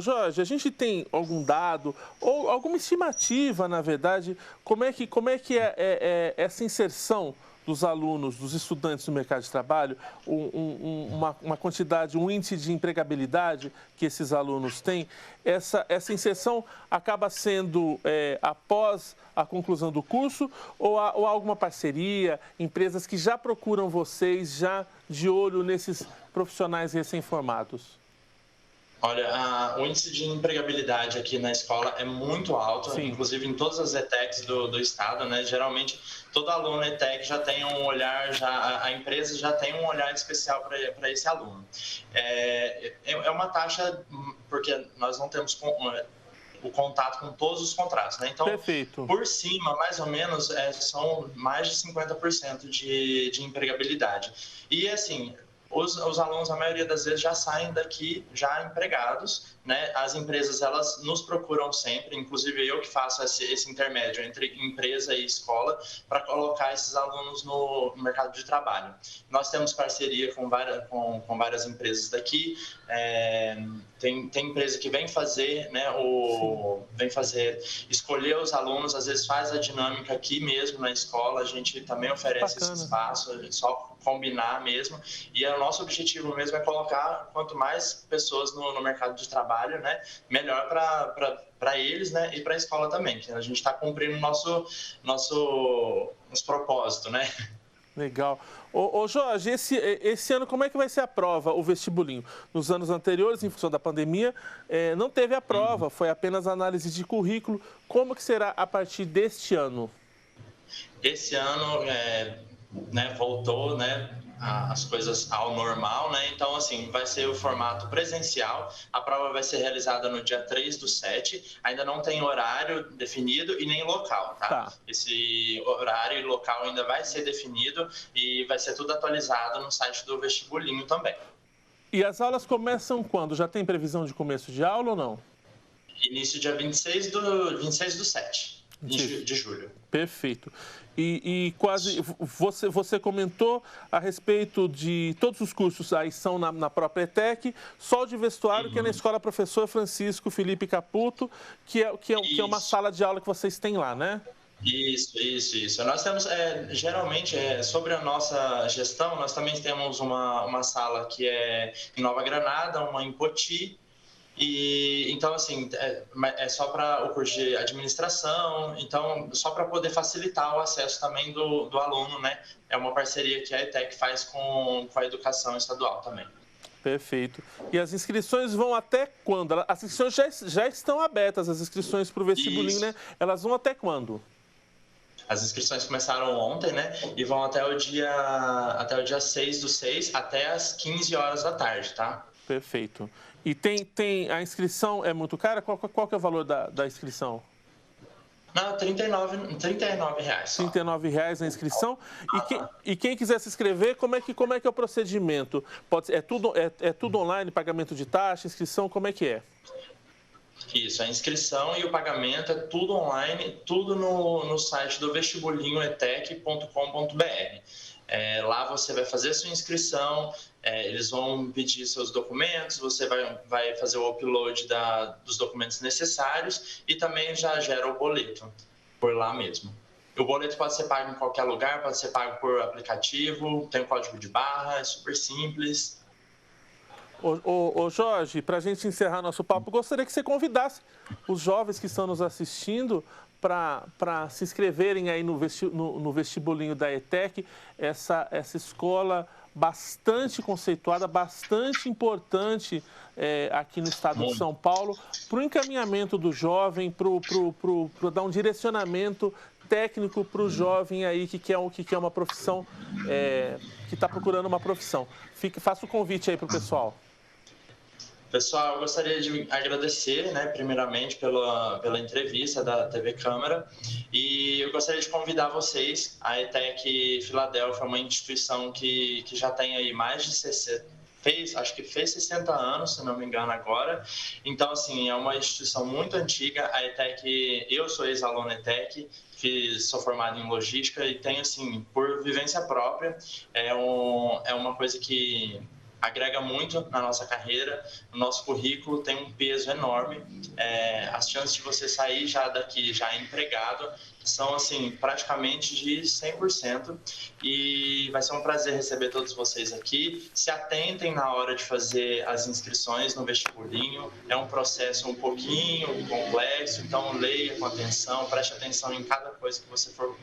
Jorge, a gente tem algum dado ou alguma estimativa, na verdade, como é que é essa inserção dos alunos, dos estudantes no mercado de trabalho, uma quantidade, um índice de empregabilidade que esses alunos têm? Essa inserção acaba sendo após a conclusão do curso ou há alguma parceria, empresas que já procuram vocês, já de olho nesses profissionais recém-formados? Olha, o índice de empregabilidade aqui na escola é muito alto, inclusive em todas as ETECs do estado, né? Geralmente, todo aluno ETEC já tem um olhar, a empresa já tem um olhar especial para esse aluno. É uma taxa, porque nós não temos o contato com todos os contratos, né? Então, por cima, mais ou menos, são mais de 50% de empregabilidade. E, assim, os alunos, a maioria das vezes, já saem daqui já empregados, né? As empresas, elas nos procuram sempre, inclusive eu que faço esse intermédio entre empresa e escola, para colocar esses alunos no mercado de trabalho. Nós temos parceria com várias empresas daqui, tem empresa que vem fazer, né, escolher os alunos, às vezes faz a dinâmica aqui mesmo na escola, a gente também oferece esse espaço, só combinar mesmo, e o nosso objetivo mesmo é colocar quanto mais pessoas no mercado de trabalho, né, melhor para eles, né, e para a escola também, que a gente está cumprindo nosso propósito, né. Legal. Ô Jorge, esse ano como é que vai ser a prova, o vestibulinho? Nos anos anteriores, em função da pandemia, não teve a prova, foi apenas análise de currículo. Como que será a partir deste ano? Esse ano, voltou, né, as coisas ao normal, né? Então, assim, vai ser o formato presencial. A prova vai ser realizada no dia 3/7. Ainda não tem horário definido e nem local, tá? Esse horário e local ainda vai ser definido e vai ser tudo atualizado no site do vestibulinho também. E as aulas começam quando? Já tem previsão de começo de aula ou não? Início dia 26/7. De julho. Perfeito. E quase, você comentou a respeito de todos os cursos aí são na própria ETEC, só de vestuário, que é na Escola Professor Francisco Felipe Caputo, que é uma sala de aula que vocês têm lá, né? Isso. Nós temos, geralmente, sobre a nossa gestão, nós também temos uma sala que é em Nova Granada, uma em Poti. E então, assim, é só para o curso de administração, então só para poder facilitar o acesso também do aluno, né? É uma parceria que a ETEC faz com a educação estadual também. Perfeito. E as inscrições vão até quando? As inscrições já estão abertas, as inscrições para o vestibulinho, né? Elas vão até quando? As inscrições começaram ontem, né? E vão até o dia 6/6, até às 15 horas da tarde, tá? Perfeito. E a inscrição é muito cara? Qual que é o valor da inscrição? Não, R$39. R$39 a inscrição. E quem quiser se inscrever, como é que é o procedimento? É tudo online, pagamento de taxa, inscrição, como é que é? Isso, a inscrição e o pagamento é tudo online, tudo no site do vestibulinhoetec.com.br. Lá você vai fazer a sua inscrição, eles vão pedir seus documentos, você vai fazer o upload dos documentos necessários e também já gera o boleto por lá mesmo. O boleto pode ser pago em qualquer lugar, pode ser pago por aplicativo, tem um código de barra, é super simples. Ô Jorge, para a gente encerrar nosso papo, gostaria que você convidasse os jovens que estão nos assistindo para se inscreverem aí no vestibulinho da ETEC, essa escola bastante conceituada, bastante importante aqui no estado de São Paulo, para o encaminhamento do jovem, para dar um direcionamento técnico para o jovem aí que quer uma profissão, que está procurando uma profissão. Faça o convite aí para o pessoal. Pessoal, eu gostaria de agradecer, primeiramente, pela entrevista da TV Câmara, e eu gostaria de convidar vocês. A ETEC Filadélfia é uma instituição que já tem aí mais de 60, acho que fez 60 anos, se não me engano agora. Então, assim, é uma instituição muito antiga. A ETEC, eu sou ex-aluno ETEC, sou formado em logística e tenho, assim, por vivência própria, é uma coisa que agrega muito na nossa carreira, no nosso currículo tem um peso enorme. As chances de você sair já daqui, já empregado, são assim, praticamente de 100%, e vai ser um prazer receber todos vocês aqui. Se atentem na hora de fazer as inscrições no vestibulinho, é um processo um pouquinho complexo, então leia com atenção, preste atenção em cada coisa que você for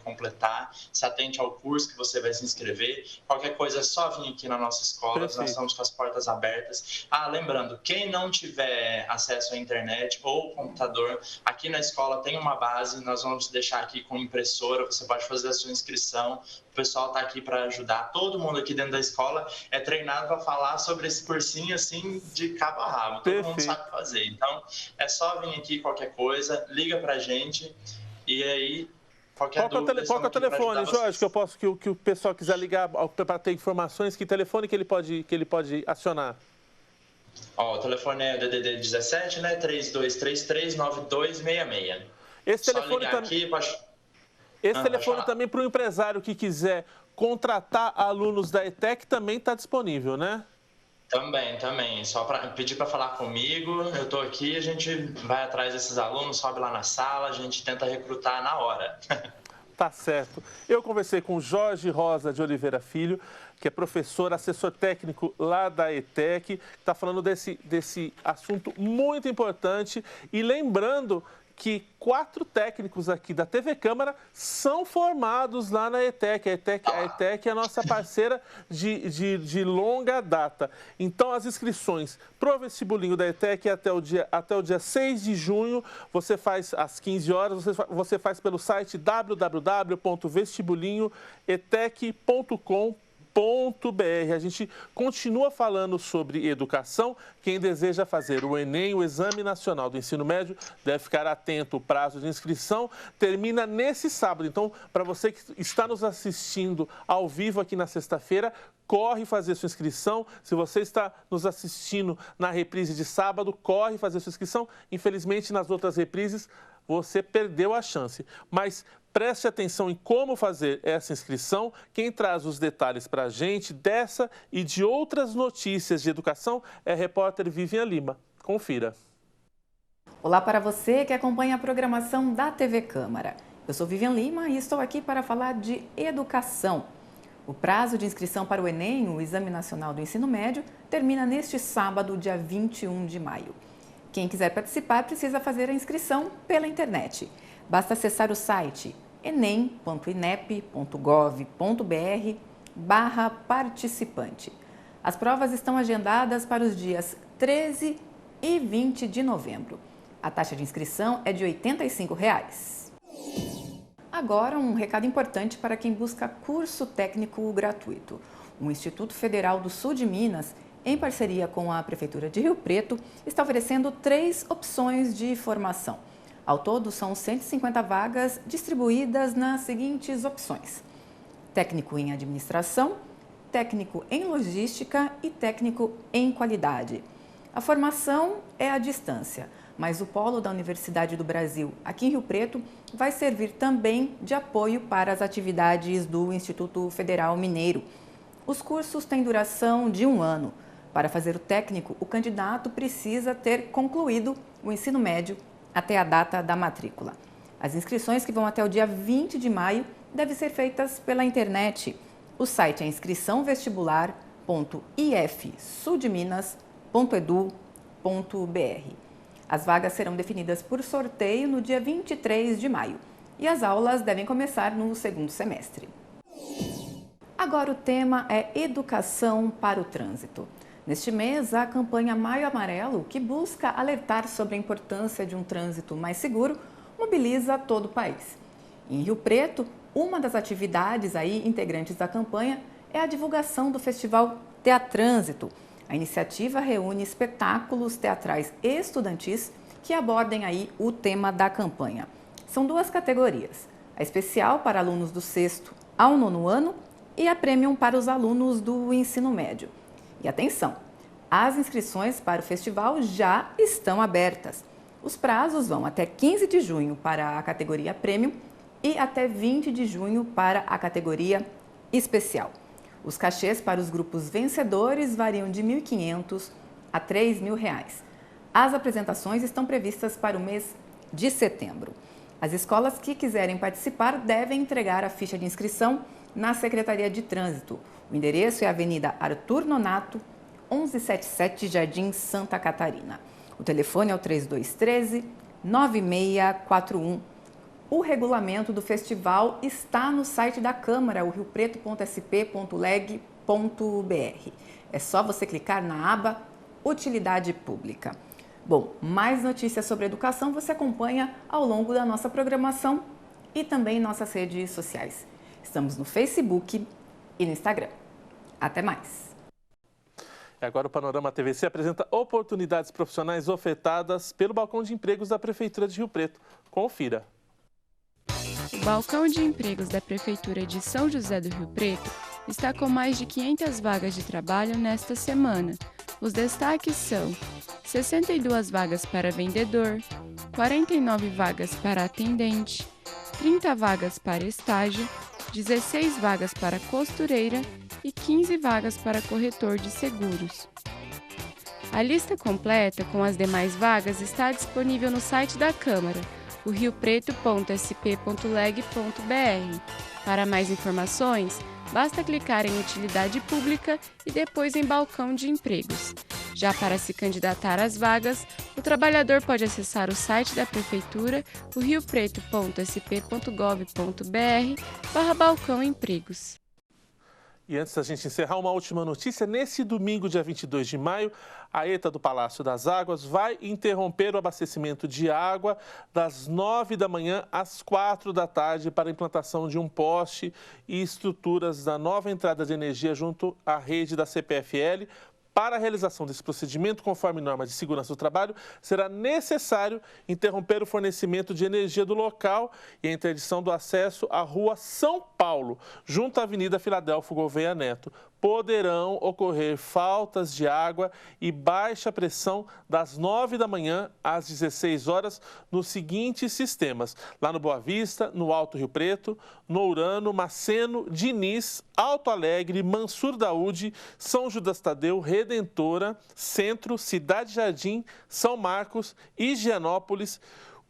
completar, se atente ao curso que você vai se inscrever. Qualquer coisa é só vir aqui na nossa escola. Perfeito. Nós estamos com as portas abertas. Lembrando, quem não tiver acesso à internet ou computador, aqui na escola tem uma base, nós vamos deixar aqui com impressora, você pode fazer a sua inscrição, o pessoal está aqui para ajudar. Todo mundo aqui dentro da escola é treinado para falar sobre esse cursinho assim de cabo a rabo, todo mundo sabe fazer. Então, é só vir aqui qualquer coisa, liga para a gente e aí... Qual é o telefone, Jorge, que o pessoal quiser ligar para ter informações, que telefone que ele pode acionar? O telefone é DDD 17, 3233-9266. Esse telefone também para o empresário que quiser contratar alunos da ETEC também está disponível, né? Também. Só para pedir para falar comigo, eu estou aqui, a gente vai atrás desses alunos, sobe lá na sala, a gente tenta recrutar na hora. Tá certo. Eu conversei com Jorge Rosa de Oliveira Filho, que é professor, assessor técnico lá da ETEC, que está falando desse assunto muito importante. E lembrando que 4 técnicos aqui da TV Câmara são formados lá na ETEC. A ETEC é a nossa parceira de longa data. Então, as inscrições para o vestibulinho da ETEC até o dia 6 de junho, você faz às 15 horas, você faz pelo site www.vestibulinhoetec.com.br. A gente continua falando sobre educação. Quem deseja fazer o Enem, o Exame Nacional do Ensino Médio, deve ficar atento. O prazo de inscrição termina nesse sábado. Então, para você que está nos assistindo ao vivo aqui na sexta-feira, corre fazer sua inscrição. Se você está nos assistindo na reprise de sábado, corre fazer sua inscrição. Infelizmente, nas outras reprises, você perdeu a chance. Mas preste atenção em como fazer essa inscrição. Quem traz os detalhes para a gente dessa e de outras notícias de educação é a repórter Vivian Lima. Confira. Olá para você que acompanha a programação da TV Câmara. Eu sou Vivian Lima e estou aqui para falar de educação. O prazo de inscrição para o Enem, o Exame Nacional do Ensino Médio, termina neste sábado, dia 21 de maio. Quem quiser participar precisa fazer a inscrição pela internet. Basta acessar o site enem.inep.gov.br/participante. As provas estão agendadas para os dias 13 e 20 de novembro. A taxa de inscrição é de R$ 85. Agora, um recado importante para quem busca curso técnico gratuito. O Instituto Federal do Sul de Minas, em parceria com a Prefeitura de Rio Preto, está oferecendo 3 opções de formação. Ao todo, são 150 vagas distribuídas nas seguintes opções: técnico em administração, técnico em logística e técnico em qualidade. A formação é à distância, mas o polo da Universidade do Brasil, aqui em Rio Preto, vai servir também de apoio para as atividades do Instituto Federal Mineiro. Os cursos têm duração de 1 ano. Para fazer o técnico, o candidato precisa ter concluído o ensino médio até a data da matrícula. As inscrições, que vão até o dia 20 de maio, devem ser feitas pela internet. O site é inscriçãovestibular.ifsudminas.edu.br. As vagas serão definidas por sorteio no dia 23 de maio e as aulas devem começar no 2º semestre. Agora o tema é educação para o trânsito. Neste mês, a campanha Maio Amarelo, que busca alertar sobre a importância de um trânsito mais seguro, mobiliza todo o país. Em Rio Preto, uma das atividades integrantes da campanha é a divulgação do Festival Teatrânsito. A iniciativa reúne espetáculos teatrais estudantis que abordem o tema da campanha. São 2 categorias, a especial para alunos do 6º ao 9º ano e a premium para os alunos do ensino médio. E atenção, as inscrições para o festival já estão abertas. Os prazos vão até 15 de junho para a categoria premium e até 20 de junho para a categoria especial. Os cachês para os grupos vencedores variam de R$ 1.500 a R$ 3.000. As apresentações estão previstas para o mês de setembro. As escolas que quiserem participar devem entregar a ficha de inscrição na Secretaria de Trânsito. O endereço é a Avenida Arthur Nonato, 1177, Jardim Santa Catarina. O telefone é o 3213-9641. O regulamento do festival está no site da Câmara, o riopreto.sp.leg.br. É só você clicar na aba Utilidade Pública. Bom, mais notícias sobre educação você acompanha ao longo da nossa programação e também em nossas redes sociais. Estamos no Facebook e no Instagram. Até mais! E agora o Panorama TVC apresenta oportunidades profissionais ofertadas pelo Balcão de Empregos da Prefeitura de Rio Preto. Confira! O Balcão de Empregos da Prefeitura de São José do Rio Preto está com mais de 500 vagas de trabalho nesta semana. Os destaques são 62 vagas para vendedor, 49 vagas para atendente, 30 vagas para estágio, 16 vagas para costureira e 15 vagas para corretor de seguros. A lista completa com as demais vagas está disponível no site da Câmara, o riopreto.sp.leg.br. Para mais informações, basta clicar em Utilidade Pública e depois em Balcão de Empregos. Já para se candidatar às vagas, o trabalhador pode acessar o site da Prefeitura, o riopreto.sp.gov.br/balcão empregos. E antes da gente encerrar, uma última notícia. Nesse domingo, dia 22 de maio, a ETA do Palácio das Águas vai interromper o abastecimento de água das 9 da manhã às 4 da tarde para a implantação de um poste e estruturas da nova entrada de energia junto à rede da CPFL. Para a realização desse procedimento, conforme normas de segurança do trabalho, será necessário interromper o fornecimento de energia do local e a interdição do acesso à Rua São Paulo, junto à Avenida Filadélfo Gouveia Neto. Poderão ocorrer faltas de água e baixa pressão das 9 da manhã às 16 horas nos seguintes sistemas: lá no Boa Vista, no Alto Rio Preto, no Ourano, Maceno, Diniz, Alto Alegre, Mansur Daúde, São Judas Tadeu, Redentora, Centro, Cidade Jardim, São Marcos, Higienópolis,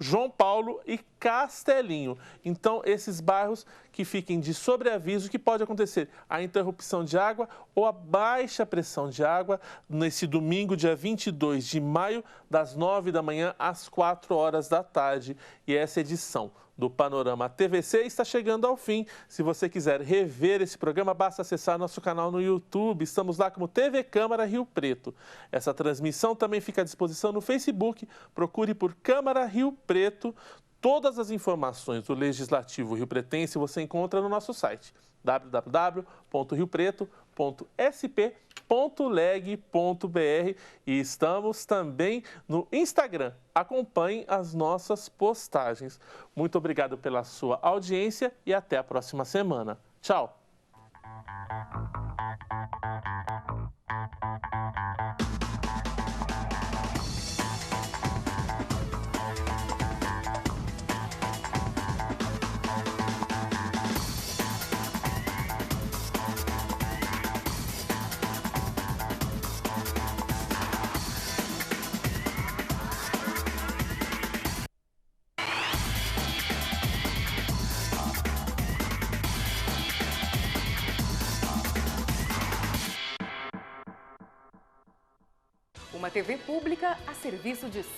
João Paulo e Castelinho. Então, esses bairros que fiquem de sobreaviso, que pode acontecer a interrupção de água ou a baixa pressão de água nesse domingo, dia 22 de maio, das 9 da manhã às 4 horas da tarde. E essa edição do Panorama TVC está chegando ao fim. Se você quiser rever esse programa, basta acessar nosso canal no YouTube. Estamos lá como TV Câmara Rio Preto. Essa transmissão também fica à disposição no Facebook. Procure por Câmara Rio Preto. Todas as informações do Legislativo Riopretense você encontra no nosso site www.riopreto.sp.leg.br e estamos também no Instagram. Acompanhe as nossas postagens. Muito obrigado pela sua audiência e até a próxima semana. Tchau! Uma TV pública a serviço de São